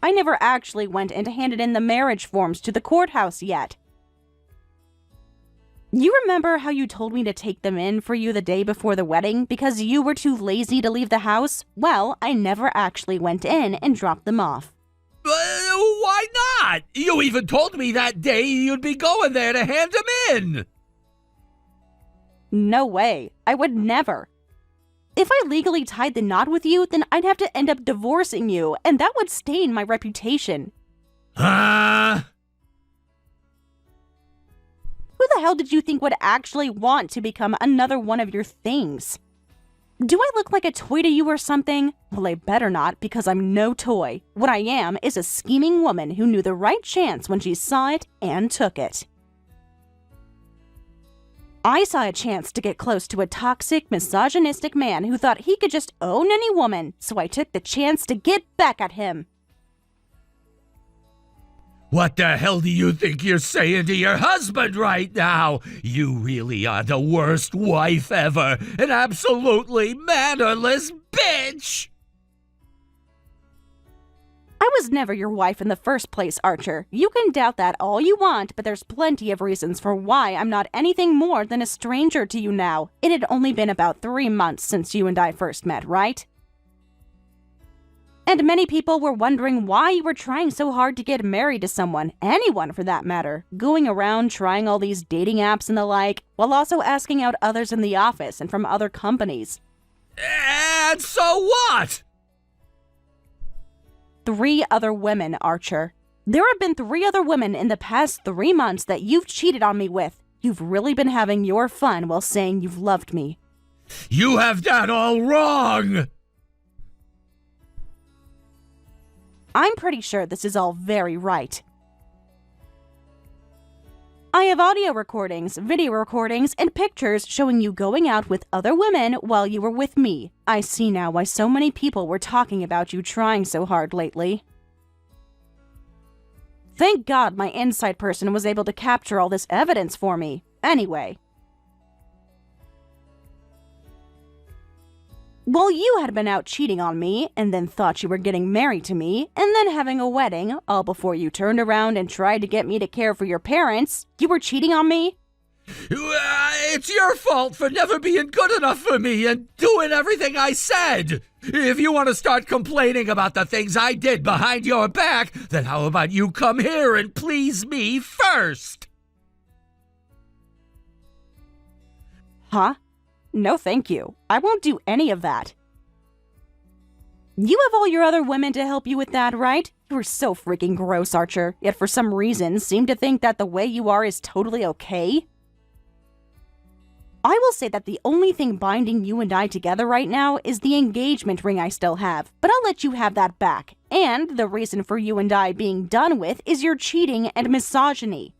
I never actually went and handed in the marriage forms to the courthouse yet. You remember how you told me to take them in for you the day before the wedding because you were too lazy to leave the house? Well, I never actually went in and dropped them off. Why not? You even told me that day you'd be going there to hand them in. No way. I would never. If I legally tied the knot with you, then I'd have to end up divorcing you, and that would stain my reputation. Huh? Who the hell did you think would actually want to become another one of your things? Do I look like a toy to you or something? Well, I better not, because I'm no toy. What I am is a scheming woman who knew the right chance when she saw it and took it. I saw a chance to get close to a toxic, misogynistic man who thought he could just own any woman, so I took the chance to get back at him. What the hell do you think you're saying to your husband right now? You really are the worst wife ever, an absolutely mannerless bitch! I was never your wife in the first place, Archer. You can doubt that all you want, but there's plenty of reasons for why I'm not anything more than a stranger to you now. It had only been about 3 months since you and I first met, right? And many people were wondering why you were trying so hard to get married to someone, anyone for that matter, going around trying all these dating apps and the like, while also asking out others in the office and from other companies. And so what? 3 other women, Archer. There have been 3 other women in the past 3 months that you've cheated on me with. You've really been having your fun while saying you've loved me. You have that all wrong! I'm pretty sure this is all very right. I have audio recordings, video recordings, and pictures showing you going out with other women while you were with me. I see now why so many people were talking about you trying so hard lately. Thank God my inside person was able to capture all this evidence for me. Anyway. While you had been out cheating on me, and then thought you were getting married to me, and then having a wedding, all before you turned around and tried to get me to care for your parents, you were cheating on me? It's your fault for never being good enough for me and doing everything I said. If you want to start complaining about the things I did behind your back, then how about you come here and please me first? Huh? No, thank you. I won't do any of that. You have all your other women to help you with that, right? You're so freaking gross, Archer, yet for some reason seem to think that the way you are is totally okay. I will say that the only thing binding you and I together right now is the engagement ring I still have, but I'll let you have that back. And the reason for you and I being done with is your cheating and misogyny.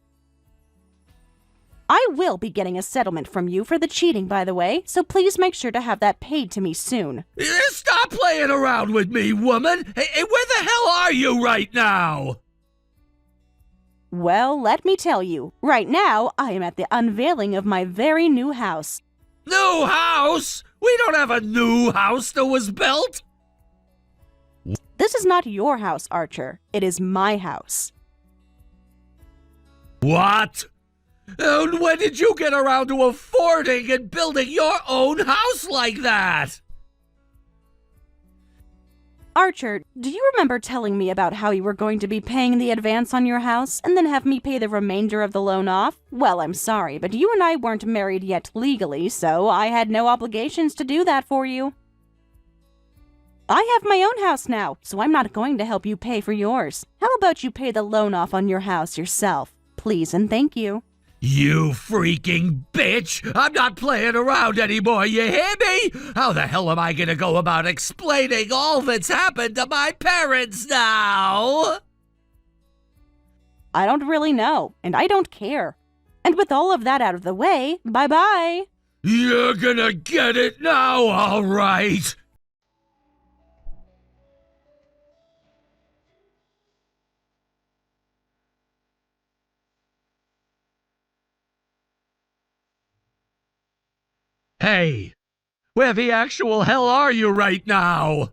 I will be getting a settlement from you for the cheating, by the way, so please make sure to have that paid to me soon. Stop playing around with me, woman! Hey, where the hell are you right now? Well, let me tell you, right now I am at the unveiling of my very new house. New house? We don't have a new house that was built! This is not your house, Archer. It is my house. What? And when did you get around to affording and building your own house like that? Archer, do you remember telling me about how you were going to be paying the advance on your house and then have me pay the remainder of the loan off? Well, I'm sorry, but you and I weren't married yet legally, so I had no obligations to do that for you. I have my own house now, so I'm not going to help you pay for yours. How about you pay the loan off on your house yourself? Please and thank you. You freaking bitch! I'm not playing around anymore, you hear me? How the hell am I gonna go about explaining all that's happened to my parents now? I don't really know, and I don't care. And with all of that out of the way, bye-bye. You're gonna get it now, all right? Hey, where the actual hell are you right now?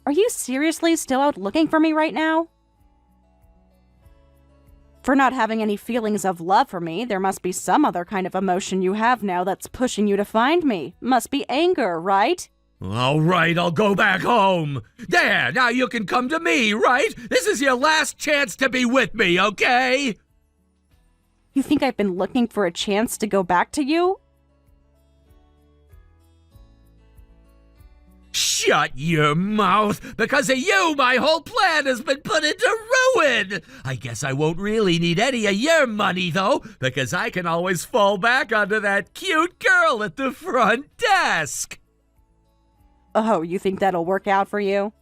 Are you seriously still out looking for me right now? For not having any feelings of love for me, there must be some other kind of emotion you have now that's pushing you to find me. Must be anger, right? All right, I'll go back home. There, now you can come to me, right? This is your last chance to be with me, okay? You think I've been looking for a chance to go back to you? Shut your mouth! Because of you, my whole plan has been put into ruin! I guess I won't really need any of your money, though, because I can always fall back onto that cute girl at the front desk! Oh, you think that'll work out for you?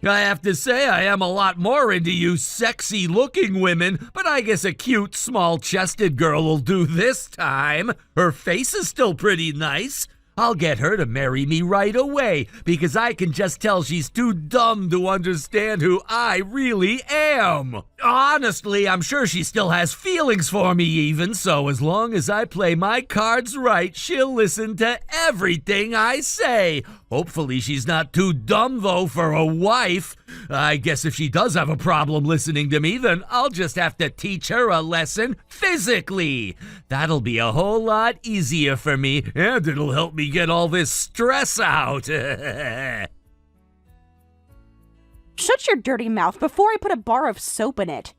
I have to say I am a lot more into you sexy-looking women, but I guess a cute, small-chested girl will do this time. Her face is still pretty nice. I'll get her to marry me right away, because I can just tell she's too dumb to understand who I really am. Honestly, I'm sure she still has feelings for me even, so as long as I play my cards right, she'll listen to everything I say. Hopefully she's not too dumb, though, for a wife. I guess if she does have a problem listening to me, then I'll just have to teach her a lesson physically. That'll be a whole lot easier for me, and it'll help me get all this stress out. Shut your dirty mouth before I put a bar of soap in it.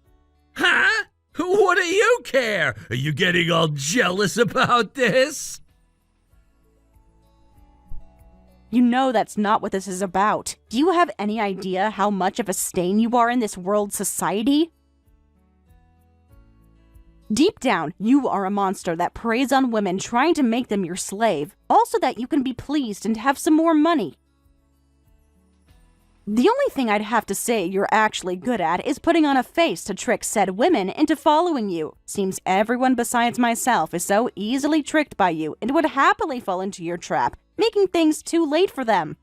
Huh? What do you care? Are you getting all jealous about this? You know that's not what this is about. Do you have any idea how much of a stain you are in this world society? Deep down, you are a monster that preys on women trying to make them your slave, also that you can be pleased and have some more money. The only thing I'd have to say you're actually good at is putting on a face to trick said women into following you. Seems everyone besides myself is so easily tricked by you and would happily fall into your trap, making things too late for them.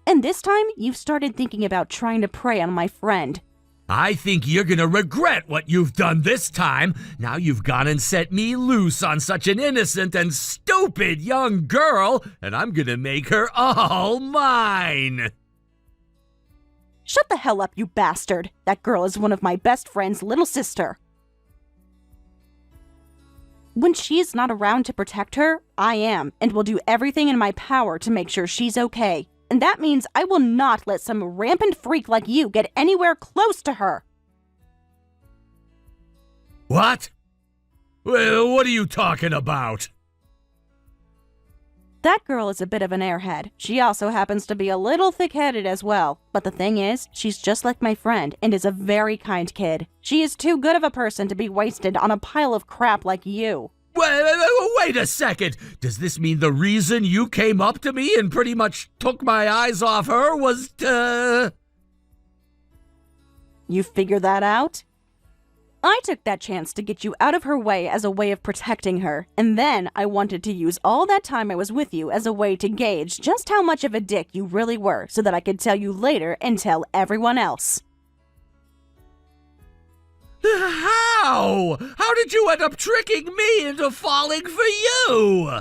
And this time, you've started thinking about trying to prey on my friend. I think you're gonna regret what you've done this time. Now you've gone and set me loose on such an innocent and stupid young girl, and I'm gonna make her all mine. Shut the hell up, you bastard. That girl is one of my best friend's little sister. When she's not around to protect her, I am, and will do everything in my power to make sure she's okay. And that means I will not let some rampant freak like you get anywhere close to her. What? Well, what are you talking about? That girl is a bit of an airhead. She also happens to be a little thick-headed as well. But the thing is, she's just like my friend and is a very kind kid. She is too good of a person to be wasted on a pile of crap like you. Wait a second. Does this mean the reason you came up to me and pretty much took my eyes off her was to... You figure that out? I took that chance to get you out of her way as a way of protecting her, and then I wanted to use all that time I was with you as a way to gauge just how much of a dick you really were so that I could tell you later and tell everyone else. How? How did you end up tricking me into falling for you?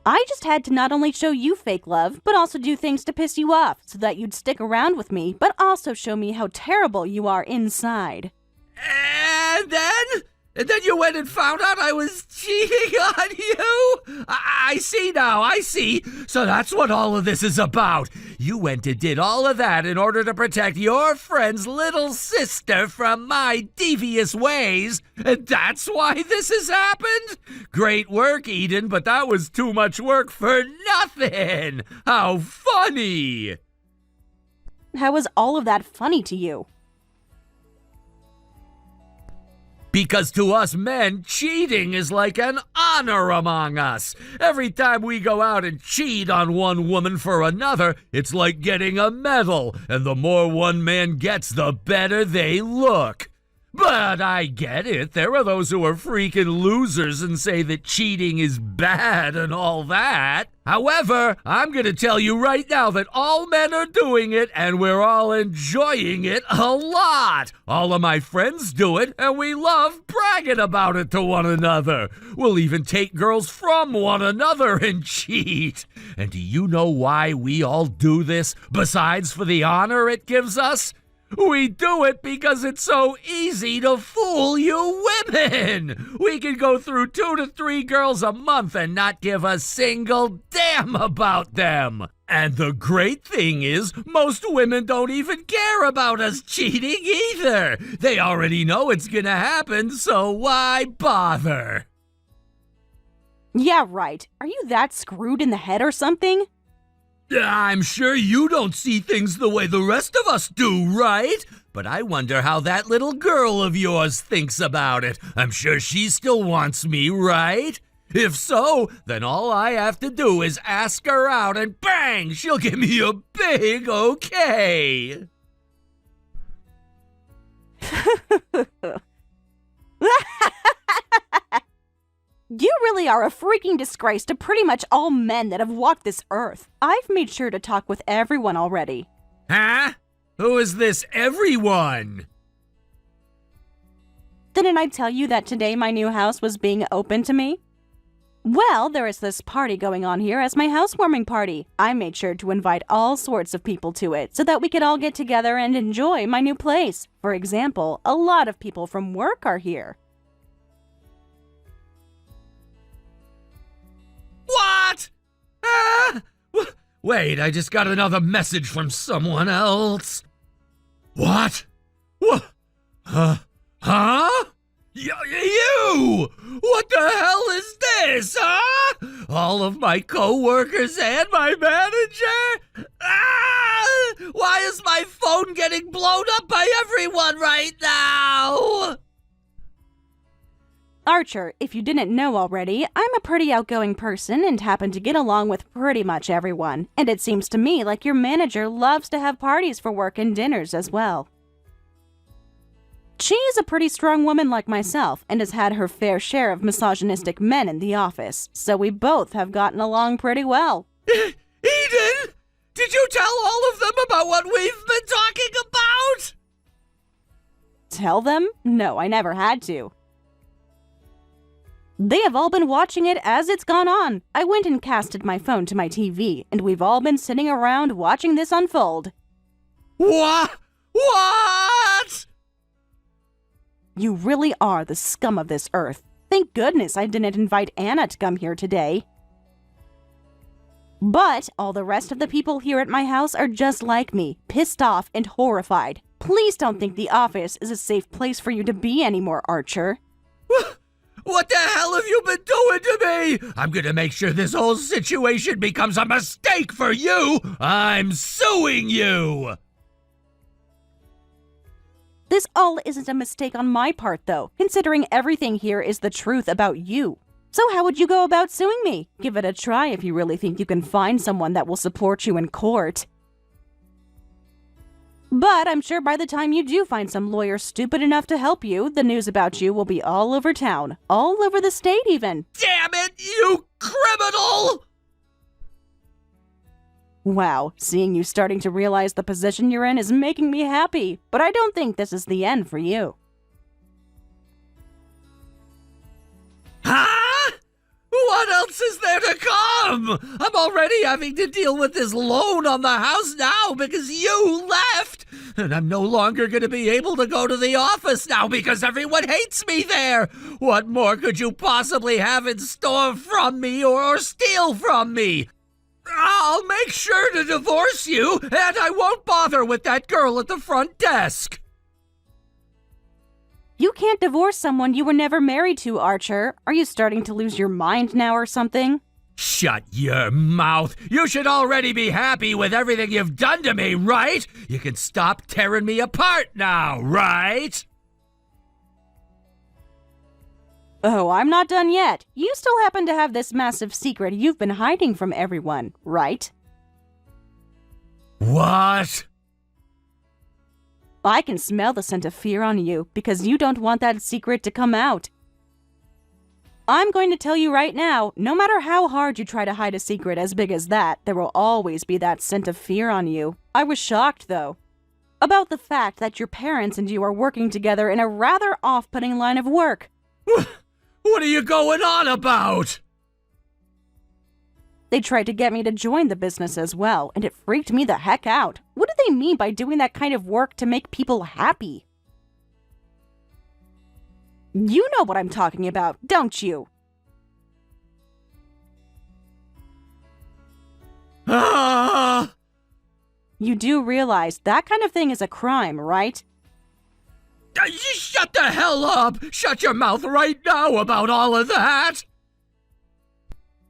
I just had to not only show you fake love, but also do things to piss you off so that you'd stick around with me, but also show me how terrible you are inside. And then? And then you went and found out I was cheating on you? I see now, I see. So that's what all of this is about. You went and did all of that in order to protect your friend's little sister from my devious ways. And that's why this has happened? Great work, Eden, but that was too much work for nothing. How funny. How is all of that funny to you? Because to us men, cheating is like an honor among us. Every time we go out and cheat on one woman for another, it's like getting a medal, and the more one man gets, the better they look. But I get it. There are those who are freaking losers and say that cheating is bad and all that. However, I'm going to tell you right now that all men are doing it and we're all enjoying it a lot. All of my friends do it and we love bragging about it to one another. We'll even take girls from one another and cheat. And do you know why we all do this, besides for the honor it gives us? We do it because it's so easy to fool you women. We can go through 2 to 3 girls a month and not give a single damn about them. And the great thing is, most women don't even care about us cheating either. They already know it's gonna happen, so why bother? Yeah, right. Are you that screwed in the head or something? I'm sure you don't see things the way the rest of us do, right? But I wonder how that little girl of yours thinks about it. I'm sure she still wants me, right? If so, then all I have to do is ask her out and bang, she'll give me a big okay. You really are a freaking disgrace to pretty much all men that have walked this earth. I've made sure to talk with everyone already. Huh? Who is this everyone? Didn't I tell you that today my new house was being open to me? Well, there is this party going on here as my housewarming party. I made sure to invite all sorts of people to it so that we could all get together and enjoy my new place. For example, a lot of people from work are here. What? Wait, I just got another message from someone else. What? What? Huh? You! What the hell is this, huh? All of my co-workers and my manager? Why is my phone getting blown up by everyone right now? Archer, if you didn't know already, I'm a pretty outgoing person and happen to get along with pretty much everyone. And it seems to me like your manager loves to have parties for work and dinners as well. She is a pretty strong woman like myself and has had her fair share of misogynistic men in the office, so we both have gotten along pretty well. Eden! Did you tell all of them about what we've been talking about? Tell them? No, I never had to. They have all been watching it as it's gone on. I went and casted my phone to my TV, and we've all been sitting around watching this unfold. What? You really are the scum of this earth. Thank goodness I didn't invite Anna to come here today. But all the rest of the people here at my house are just like me, pissed off and horrified. Please don't think the office is a safe place for you to be anymore, Archer. What the hell have you been doing to me? I'm gonna make sure this whole situation becomes a mistake for you. I'm suing you. This all isn't a mistake on my part, though, considering everything here is the truth about you. So how would you go about suing me? Give it a try if you really think you can find someone that will support you in court. But I'm sure by the time you do find some lawyer stupid enough to help you, the news about you will be all over town. All over the state, even. Damn it, you criminal! Wow, seeing you starting to realize the position you're in is making me happy, but I don't think this is the end for you. Huh? What else is there to come? I'm already having to deal with this loan on the house now because you left. And I'm no longer going to be able to go to the office now because everyone hates me there. What more could you possibly have in store from me or steal from me? I'll make sure to divorce you, and I won't bother with that girl at the front desk. You can't divorce someone you were never married to, Archer. Are you starting to lose your mind now or something? Shut your mouth. You should already be happy with everything you've done to me, right? You can stop tearing me apart now, right? Oh, I'm not done yet. You still happen to have this massive secret you've been hiding from everyone, right? What? I can smell the scent of fear on you because you don't want that secret to come out. I'm going to tell you right now, no matter how hard you try to hide a secret as big as that, there will always be that scent of fear on you. I was shocked, though, about the fact that your parents and you are working together in a rather off-putting line of work. What are you going on about? They tried to get me to join the business as well, and it freaked me the heck out. What do they mean by doing that kind of work to make people happy? You know what I'm talking about, don't you? Ah! You do realize that kind of thing is a crime, right? You shut the hell up! Shut your mouth right now about all of that!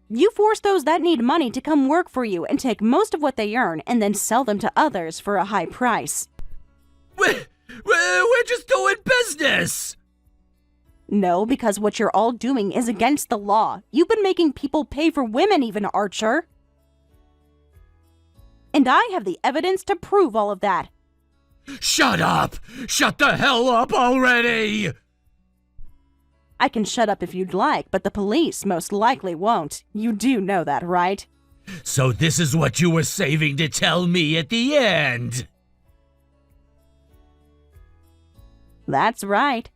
You force those that need money to come work for you and take most of what they earn and then sell them to others for a high price. We're just doing business! No, because what you're all doing is against the law. You've been making people pay for women even, Archer. And I have the evidence to prove all of that. Shut up! Shut the hell up already! I can shut up if you'd like, but the police most likely won't. You do know that, right? So this is what you were saving to tell me at the end? That's right.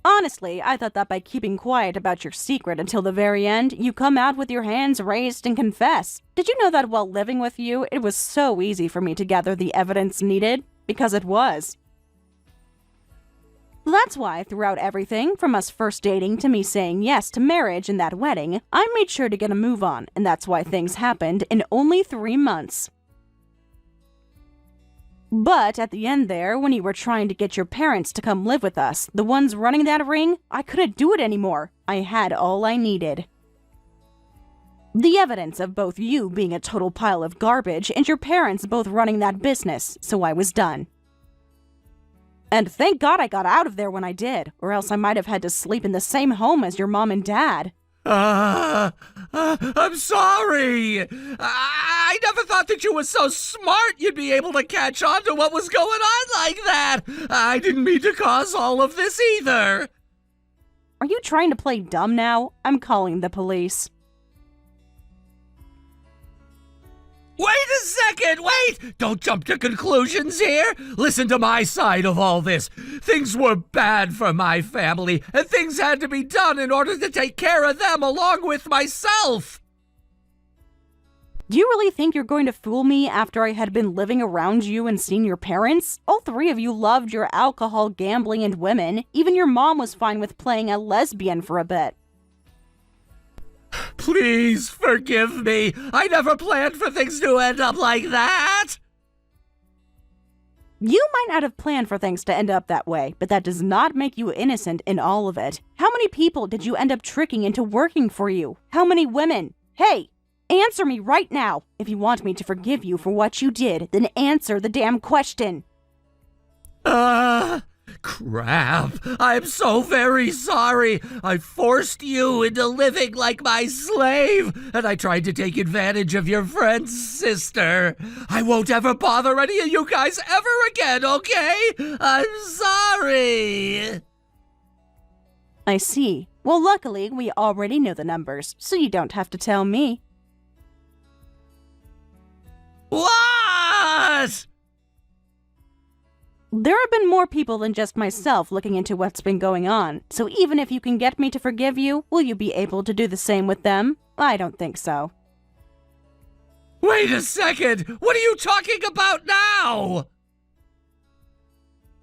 Honestly, I thought that by keeping quiet about your secret until the very end, you come out with your hands raised and confess. Did you know that while living with you, it was so easy for me to gather the evidence needed? Because it was. That's why, throughout everything, from us first dating to me saying yes to marriage and that wedding, I made sure to get a move on, and that's why things happened in only 3 months. But at the end there, when you were trying to get your parents to come live with us, the ones running that ring, I couldn't do it anymore. I had all I needed. The evidence of both you being a total pile of garbage and your parents both running that business, so I was done. And thank God I got out of there when I did, or else I might have had to sleep in the same home as your mom and dad. I'm sorry. I never thought that you were so smart you'd be able to catch on to what was going on like that. I didn't mean to cause all of this either. Are you trying to play dumb now? I'm calling the police. Wait a second, wait! Don't jump to conclusions here. Listen to my side of all this. Things were bad for my family, and things had to be done in order to take care of them along with myself. Do you really think you're going to fool me after I had been living around you and seen your parents? All 3 of you loved your alcohol, gambling, and women. Even your mom was fine with playing a lesbian for a bit. Please forgive me. I never planned for things to end up like that. You might not have planned for things to end up that way, but that does not make you innocent in all of it. How many people did you end up tricking into working for you? How many women? Hey, answer me right now. If you want me to forgive you for what you did, then answer the damn question. Crap. I'm so very sorry. I forced you into living like my slave, and I tried to take advantage of your friend's sister. I won't ever bother any of you guys ever again, okay? I'm sorry. I see. Well, luckily, we already know the numbers, so you don't have to tell me. What? There have been more people than just myself looking into what's been going on, so even if you can get me to forgive you, will you be able to do the same with them? I don't think so. Wait a second! What are you talking about now?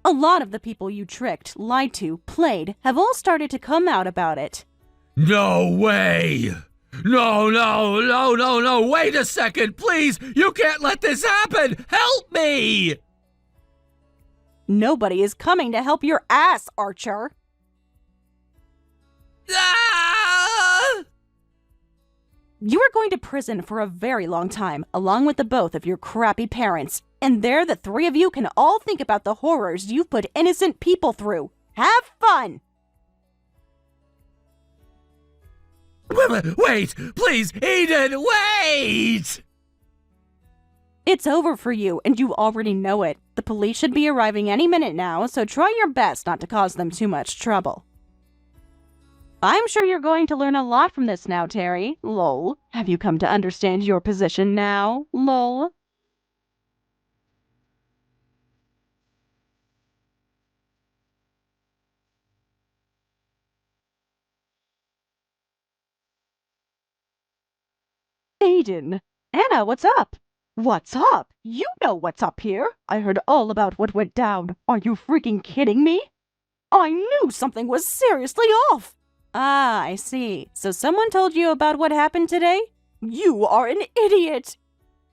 A lot of the people you tricked, lied to, played have all started to come out about it. No way! No, wait a second, please! You can't let this happen! Help me! Nobody is coming to help your ass, Archer. Ah! You are going to prison for a very long time, along with the both of your crappy parents. And there the three of you can all think about the horrors you've put innocent people through. Have fun! Wait, please, Eden, wait! It's over for you, and you already know it. The police should be arriving any minute now, so try your best not to cause them too much trouble. I'm sure you're going to learn a lot from this now, Terry. Lol. Have you come to understand your position now? Lol. Aiden. Anna, what's up? What's up? You know what's up here. I heard all about what went down. Are you freaking kidding me? I knew something was seriously off. Ah, I see. So someone told you about what happened today? You are an idiot.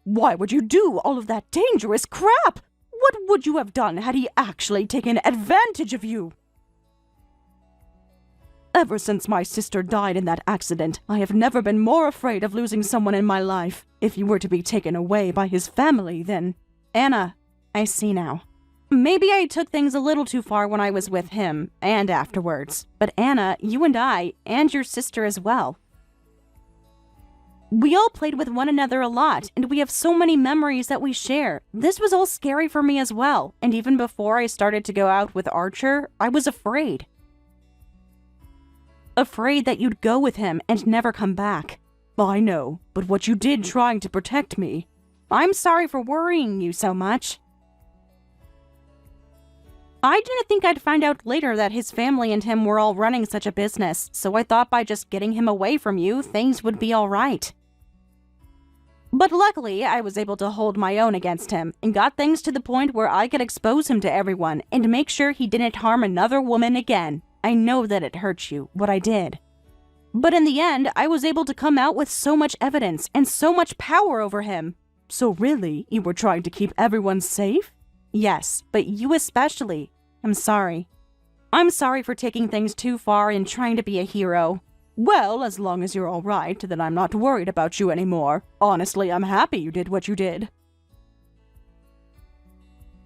Why would you do all of that dangerous crap? What would you have done had he actually taken advantage of you? Ever since my sister died in that accident, I have never been more afraid of losing someone in my life. If you were to be taken away by his family, then... Anna, I see now. Maybe I took things a little too far when I was with him, and afterwards. But Anna, you and I, and your sister as well. We all played with one another a lot, and we have so many memories that we share. This was all scary for me as well, and even before I started to go out with Archer, I was afraid. Afraid that you'd go with him and never come back. I know, but what you did trying to protect me. I'm sorry for worrying you so much. I didn't think I'd find out later that his family and him were all running such a business, so I thought by just getting him away from you, things would be all right. But luckily, I was able to hold my own against him, and got things to the point where I could expose him to everyone, and make sure he didn't harm another woman again. I know that it hurt you, what I did. But in the end, I was able to come out with so much evidence, and so much power over him. So really, you were trying to keep everyone safe? Yes, but you especially. I'm sorry. I'm sorry for taking things too far and trying to be a hero. Well, as long as you're all right, then I'm not worried about you anymore. Honestly, I'm happy you did what you did.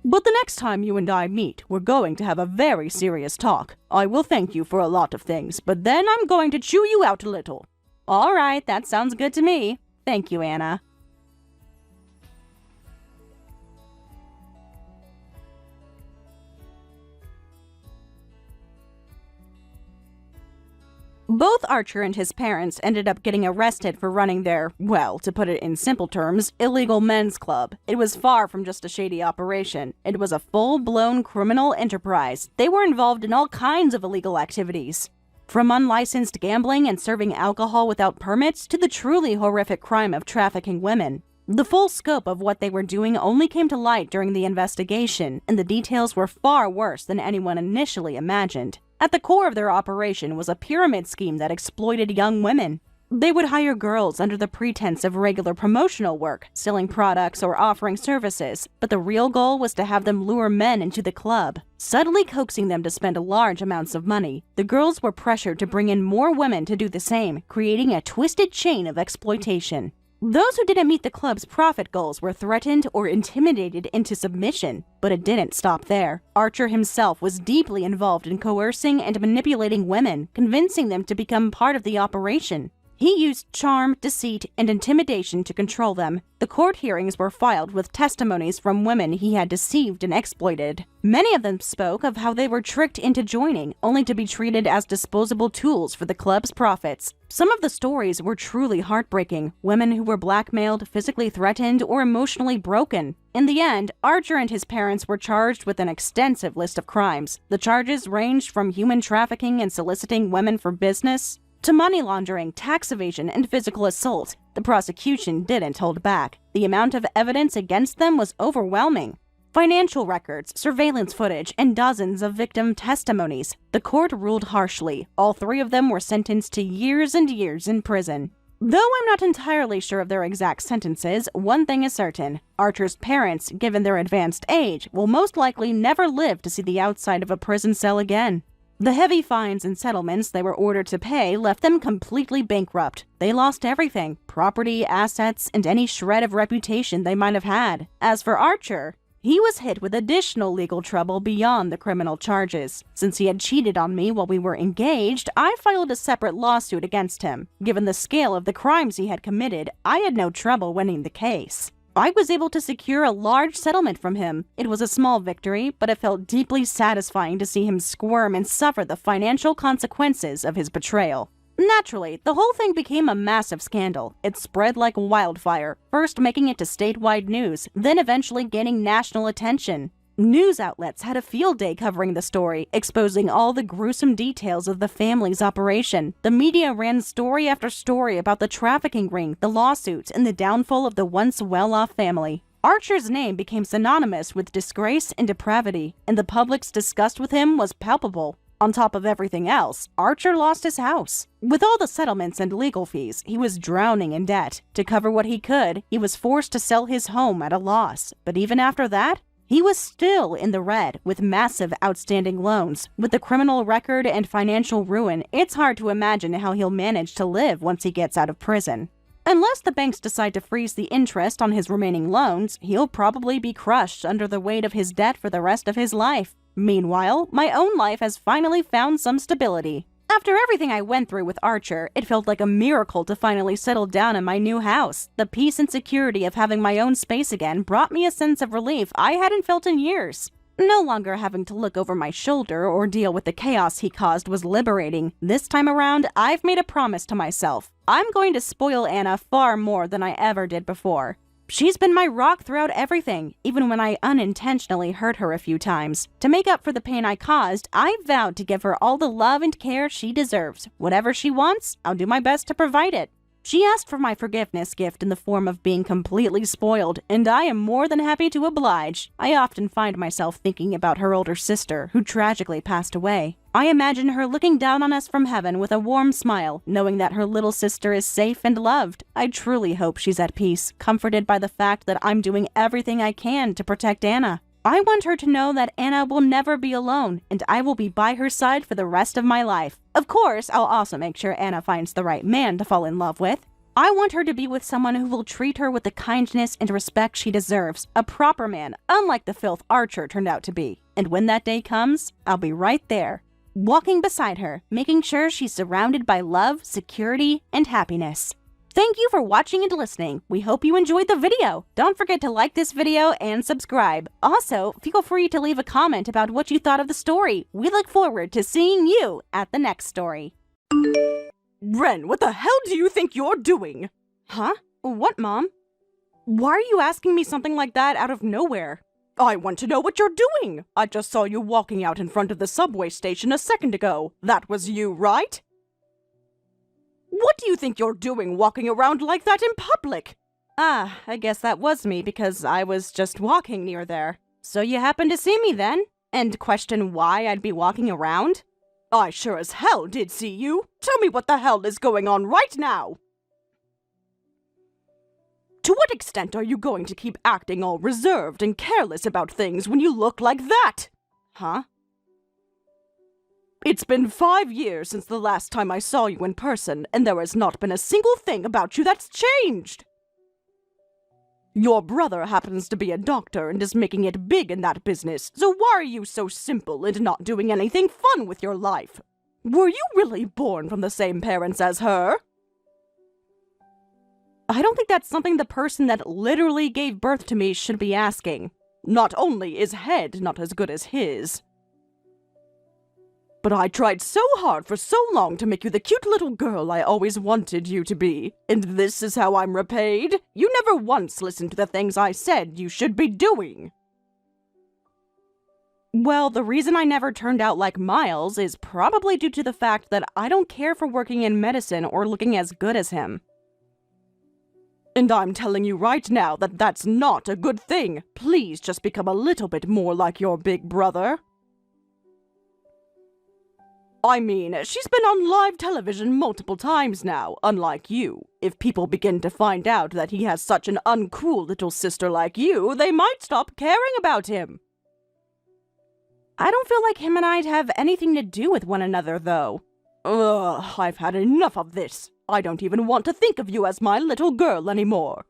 But the next time you and I meet, we're going to have a very serious talk. I will thank you for a lot of things, but then I'm going to chew you out a little. All right, that sounds good to me. Thank you, Anna. Both Archer and his parents ended up getting arrested for running their, well, to put it in simple terms, illegal men's club. It was far from just a shady operation. It was a full-blown criminal enterprise. They were involved in all kinds of illegal activities. From unlicensed gambling and serving alcohol without permits to the truly horrific crime of trafficking women. The full scope of what they were doing only came to light during the investigation, and the details were far worse than anyone initially imagined. At the core of their operation was a pyramid scheme that exploited young women. They would hire girls under the pretense of regular promotional work, selling products or offering services, but the real goal was to have them lure men into the club, subtly coaxing them to spend large amounts of money. The girls were pressured to bring in more women to do the same, creating a twisted chain of exploitation. Those who didn't meet the club's profit goals were threatened or intimidated into submission, but it didn't stop there. Archer himself was deeply involved in coercing and manipulating women, convincing them to become part of the operation. He used charm, deceit, and intimidation to control them. The court hearings were filed with testimonies from women he had deceived and exploited. Many of them spoke of how they were tricked into joining, only to be treated as disposable tools for the club's profits. Some of the stories were truly heartbreaking. Women who were blackmailed, physically threatened, or emotionally broken. In the end, Archer and his parents were charged with an extensive list of crimes. The charges ranged from human trafficking and soliciting women for business to money laundering, tax evasion, and physical assault. The prosecution didn't hold back. The amount of evidence against them was overwhelming. Financial records, surveillance footage, and dozens of victim testimonies. The court ruled harshly. All three of them were sentenced to years and years in prison. Though I'm not entirely sure of their exact sentences, one thing is certain. Archer's parents, given their advanced age, will most likely never live to see the outside of a prison cell again. The heavy fines and settlements they were ordered to pay left them completely bankrupt. They lost everything: property, assets, and any shred of reputation they might have had. As for Archer, he was hit with additional legal trouble beyond the criminal charges. Since he had cheated on me while we were engaged, I filed a separate lawsuit against him. Given the scale of the crimes he had committed, I had no trouble winning the case. I was able to secure a large settlement from him. It was a small victory, but it felt deeply satisfying to see him squirm and suffer the financial consequences of his betrayal. Naturally, the whole thing became a massive scandal. It spread like wildfire, first making it to statewide news, then eventually gaining national attention. News outlets had a field day covering the story, exposing all the gruesome details of the family's operation. The media ran story after story about the trafficking ring, the lawsuits, and the downfall of the once well-off family. Archer's name became synonymous with disgrace and depravity, and the public's disgust with him was palpable. On top of everything else, Archer lost his house. With all the settlements and legal fees, he was drowning in debt. To cover what he could, he was forced to sell his home at a loss. But even after that, he was still in the red, with massive outstanding loans. With the criminal record and financial ruin, it's hard to imagine how he'll manage to live once he gets out of prison. Unless the banks decide to freeze the interest on his remaining loans, he'll probably be crushed under the weight of his debt for the rest of his life. Meanwhile, my own life has finally found some stability. After everything I went through with Archer, it felt like a miracle to finally settle down in my new house. The peace and security of having my own space again brought me a sense of relief I hadn't felt in years. No longer having to look over my shoulder or deal with the chaos he caused was liberating. This time around, I've made a promise to myself. I'm going to spoil Anna far more than I ever did before. She's been my rock throughout everything, even when I unintentionally hurt her a few times. To make up for the pain I caused, I vowed to give her all the love and care she deserves. Whatever she wants, I'll do my best to provide it. She asked for my forgiveness gift in the form of being completely spoiled, and I am more than happy to oblige. I often find myself thinking about her older sister, who tragically passed away. I imagine her looking down on us from heaven with a warm smile, knowing that her little sister is safe and loved. I truly hope she's at peace, comforted by the fact that I'm doing everything I can to protect Anna. I want her to know that Anna will never be alone, and I will be by her side for the rest of my life. Of course, I'll also make sure Anna finds the right man to fall in love with. I want her to be with someone who will treat her with the kindness and respect she deserves. A proper man, unlike the filth Archer turned out to be. And when that day comes, I'll be right there, walking beside her, making sure she's surrounded by love, security, and happiness. Thank you for watching and listening. We hope you enjoyed the video. Don't forget to like this video and subscribe. Also, feel free to leave a comment about what you thought of the story. We look forward to seeing you at the next story. Ren, what the hell do you think you're doing? Huh? What, Mom? Why are you asking me something like that out of nowhere? I want to know what you're doing. I just saw you walking out in front of the subway station a second ago. That was you, right? What do you think you're doing walking around like that in public? Ah, I guess that was me because I was just walking near there. So you happened to see me then? And question why I'd be walking around? I sure as hell did see you. Tell me what the hell is going on right now. To what extent are you going to keep acting all reserved and careless about things when you look like that? Huh? It's been 5 years since the last time I saw you in person, and there has not been a single thing about you that's changed. Your brother happens to be a doctor and is making it big in that business, so why are you so simple and not doing anything fun with your life? Were you really born from the same parents as her? I don't think that's something the person that literally gave birth to me should be asking. Not only is head not as good as his, but I tried so hard for so long to make you the cute little girl I always wanted you to be. And this is how I'm repaid? You never once listened to the things I said you should be doing. Well, the reason I never turned out like Miles is probably due to the fact that I don't care for working in medicine or looking as good as him. And I'm telling you right now that that's not a good thing. Please just become a little bit more like your big brother. I mean, she's been on live television multiple times now, unlike you. If people begin to find out that he has such an uncool little sister like you, they might stop caring about him. I don't feel like him and I'd have anything to do with one another, though. Ugh, I've had enough of this. I don't even want to think of you as my little girl anymore.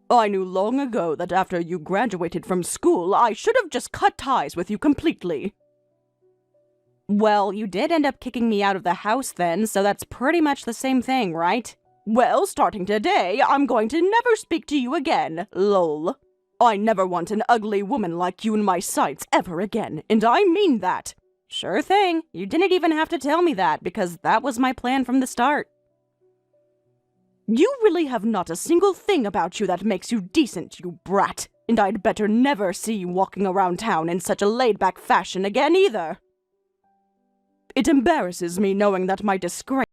I knew long ago that after you graduated from school, I should have just cut ties with you completely. Well, you did end up kicking me out of the house then, so that's pretty much the same thing, right? Well, starting today, I'm going to never speak to you again, lol. I never want an ugly woman like you in my sights ever again, and I mean that. Sure thing. You didn't even have to tell me that, because that was my plan from the start. You really have not a single thing about you that makes you decent, you brat. And I'd better never see you walking around town in such a laid-back fashion again either. It embarrasses me knowing that my disgrace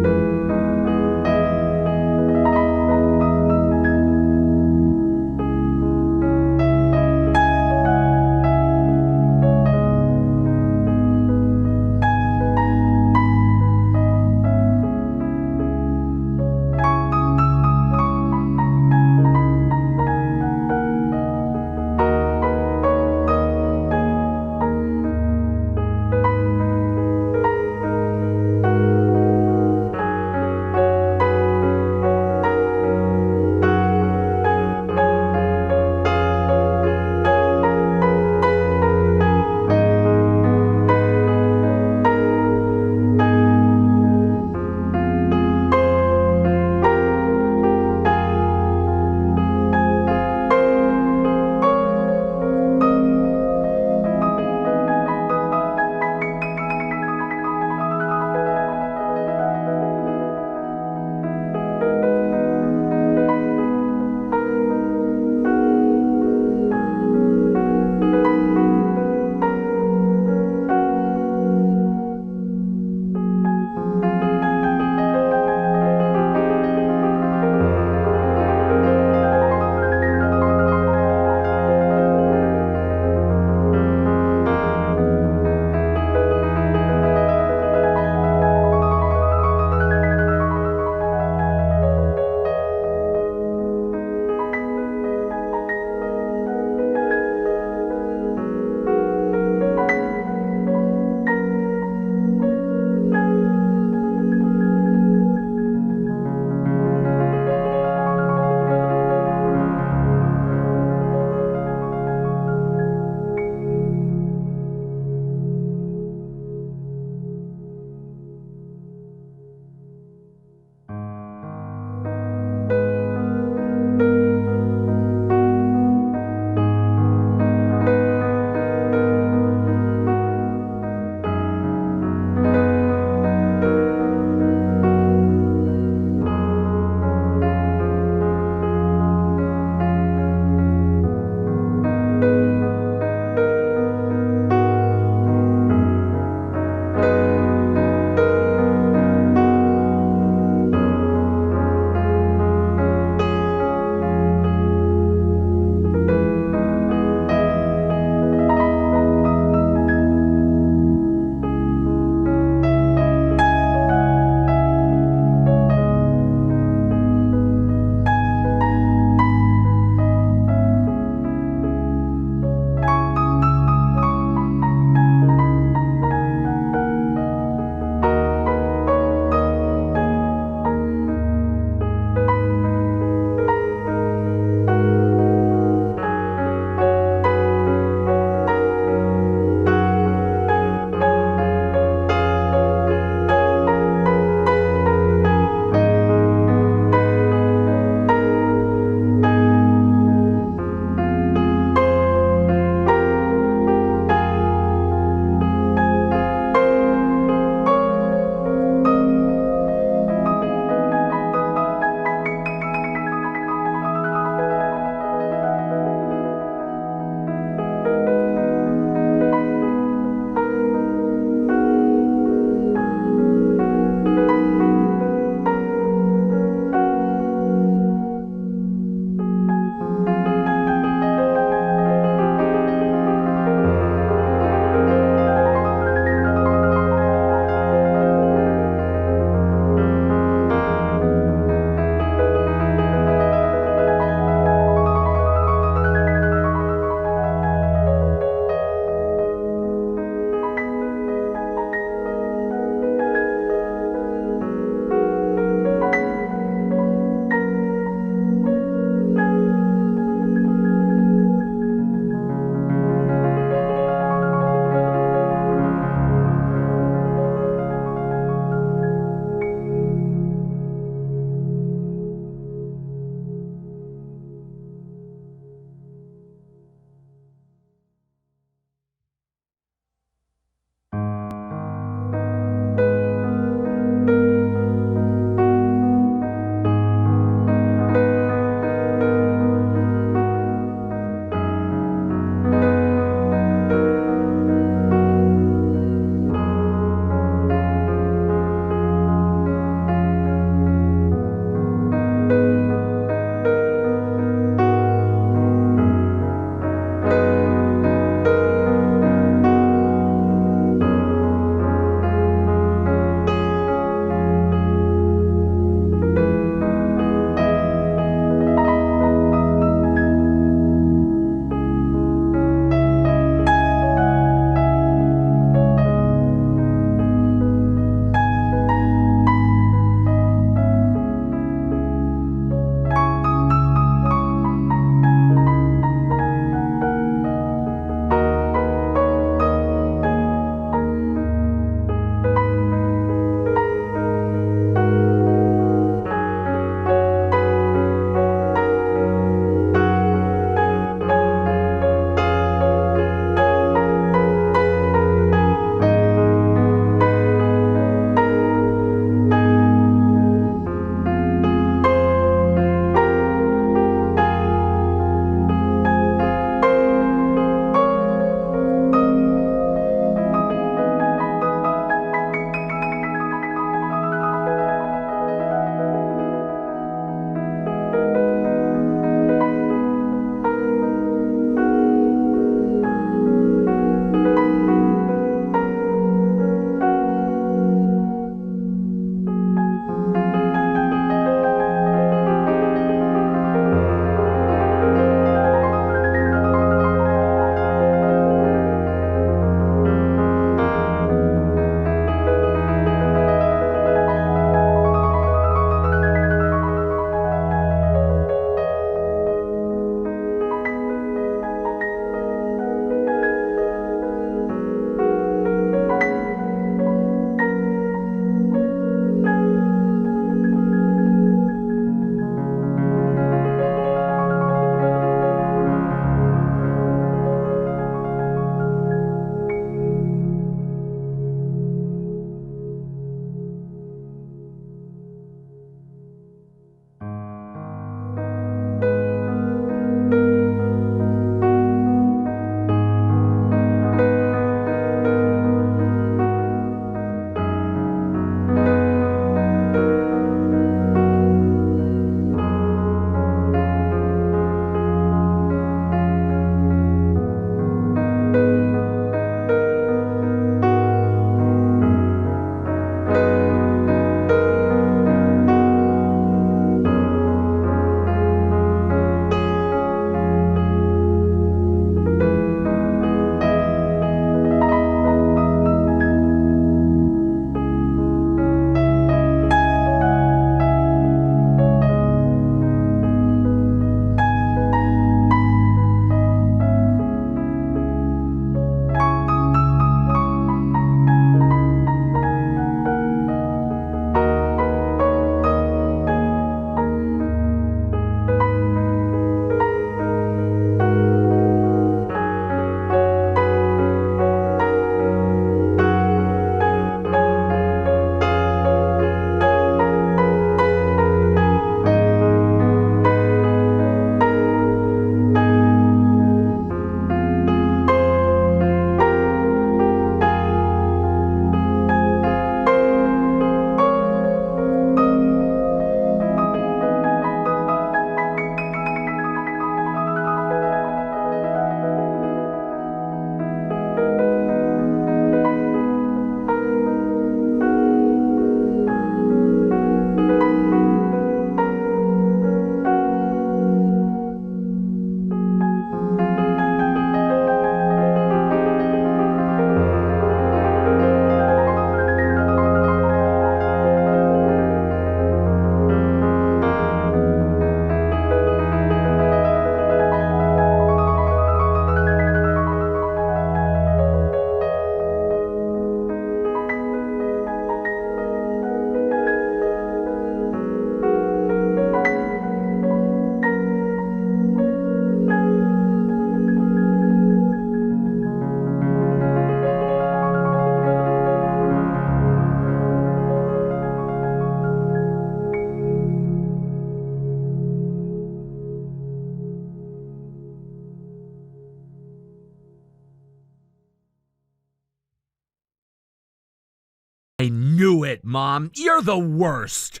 it, Mom. You're the worst.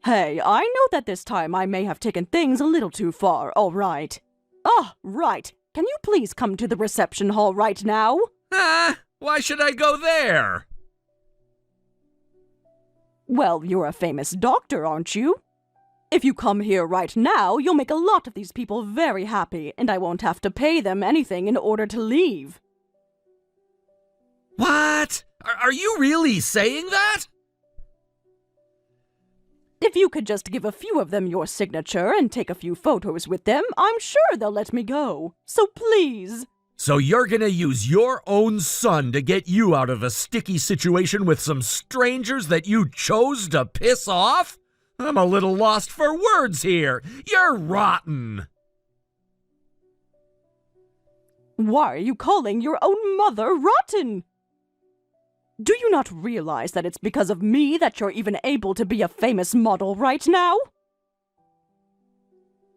Hey, I know that this time I may have taken things a little too far, all right. Ah, right. Can you please come to the reception hall right now? Why should I go there? Well, you're a famous doctor, aren't you? If you come here right now, you'll make a lot of these people very happy, and I won't have to pay them anything in order to leave. What? Are you really saying that? If you could just give a few of them your signature and take a few photos with them, I'm sure they'll let me go. So please. So you're gonna use your own son to get you out of a sticky situation with some strangers that you chose to piss off? I'm a little lost for words here. You're rotten. Why are you calling your own mother rotten? Do you not realize that it's because of me that you're even able to be a famous model right now?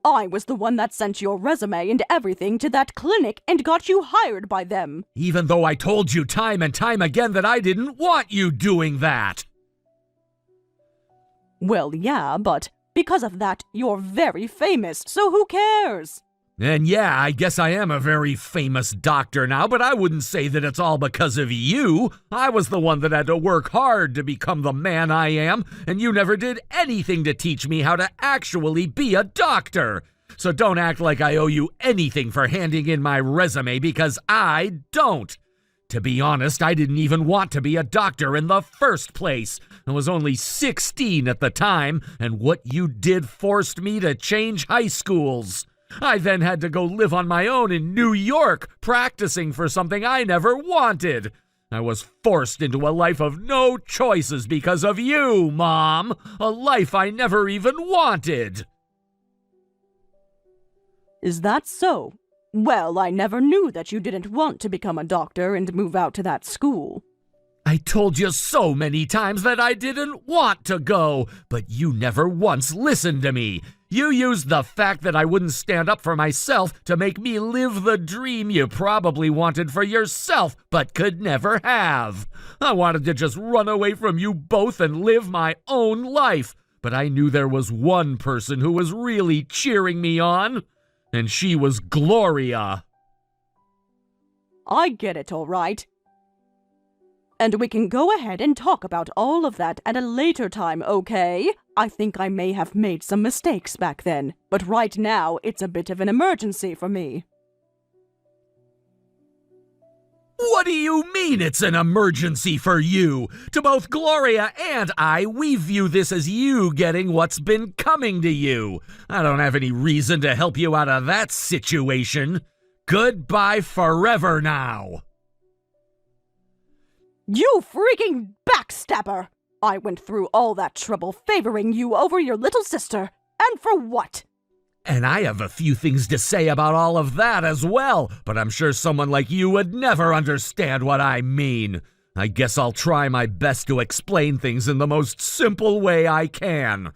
I was the one that sent your resume and everything to that clinic and got you hired by them. Even though I told you time and time again that I didn't want you doing that. Well, yeah, but because of that, you're very famous, so who cares? And yeah, I guess I am a very famous doctor now, but I wouldn't say that it's all because of you. I was the one that had to work hard to become the man I am, and you never did anything to teach me how to actually be a doctor. So don't act like I owe you anything for handing in my resume, because I don't. To be honest, I didn't even want to be a doctor in the first place. I was only 16 at the time, and what you did forced me to change high schools. I then had to go live on my own in New York, practicing for something I never wanted. I was forced into a life of no choices because of you, Mom. A life I never even wanted. Is that so? Well, I never knew that you didn't want to become a doctor and move out to that school. I told you so many times that I didn't want to go, but you never once listened to me. You used the fact that I wouldn't stand up for myself to make me live the dream you probably wanted for yourself, but could never have. I wanted to just run away from you both and live my own life, but I knew there was one person who was really cheering me on, and she was Gloria. I get it, all right. And we can go ahead and talk about all of that at a later time, okay? I think I may have made some mistakes back then, but right now it's a bit of an emergency for me. What do you mean it's an emergency for you? To both Gloria and I, we view this as you getting what's been coming to you. I don't have any reason to help you out of that situation. Goodbye forever now. You freaking backstabber! I went through all that trouble favoring you over your little sister. And for what? And I have a few things to say about all of that as well, but I'm sure someone like you would never understand what I mean. I guess I'll try my best to explain things in the most simple way I can.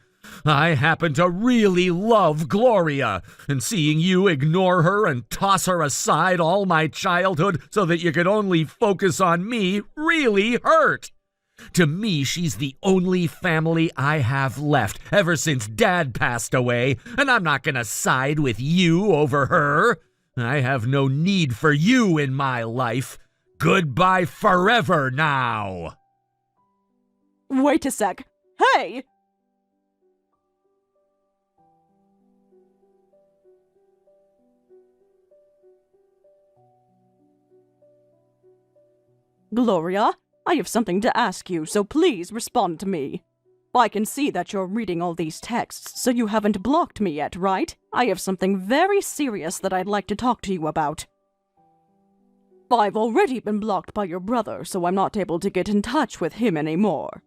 I happen to really love Gloria, and seeing you ignore her and toss her aside all my childhood so that you could only focus on me really hurt. To me, she's the only family I have left ever since Dad passed away, and I'm not gonna side with you over her. I have no need for you in my life. Goodbye forever now. Wait a sec. Hey! Gloria, I have something to ask you, so please respond to me. I can see that you're reading all these texts, so you haven't blocked me yet, right? I have something very serious that I'd like to talk to you about. I've already been blocked by your brother, so I'm not able to get in touch with him anymore.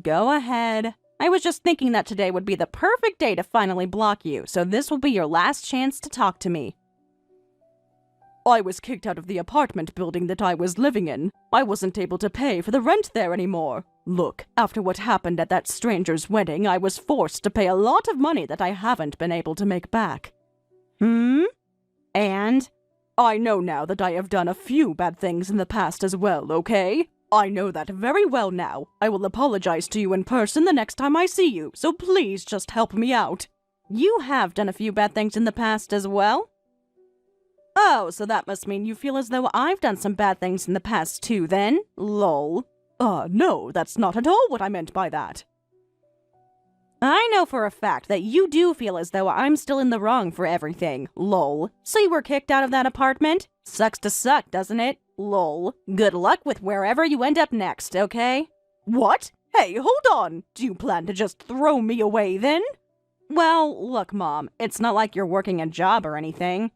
Go ahead. I was just thinking that today would be the perfect day to finally block you, so this will be your last chance to talk to me. I was kicked out of the apartment building that I was living in. I wasn't able to pay for the rent there anymore. Look, after what happened at that stranger's wedding, I was forced to pay a lot of money that I haven't been able to make back. And? I know now that I have done a few bad things in the past as well, okay? I know that very well now. I will apologize to you in person the next time I see you, so please just help me out. You have done a few bad things in the past as well? Oh, so that must mean you feel as though I've done some bad things in the past too, then? Lol. No, that's not at all what I meant by that. I know for a fact that you do feel as though I'm still in the wrong for everything. Lol. So you were kicked out of that apartment? Sucks to suck, doesn't it? Lol. Good luck with wherever you end up next, okay? What? Hey, hold on. Do you plan to just throw me away then? Well, look, Mom, it's not like you're working a job or anything.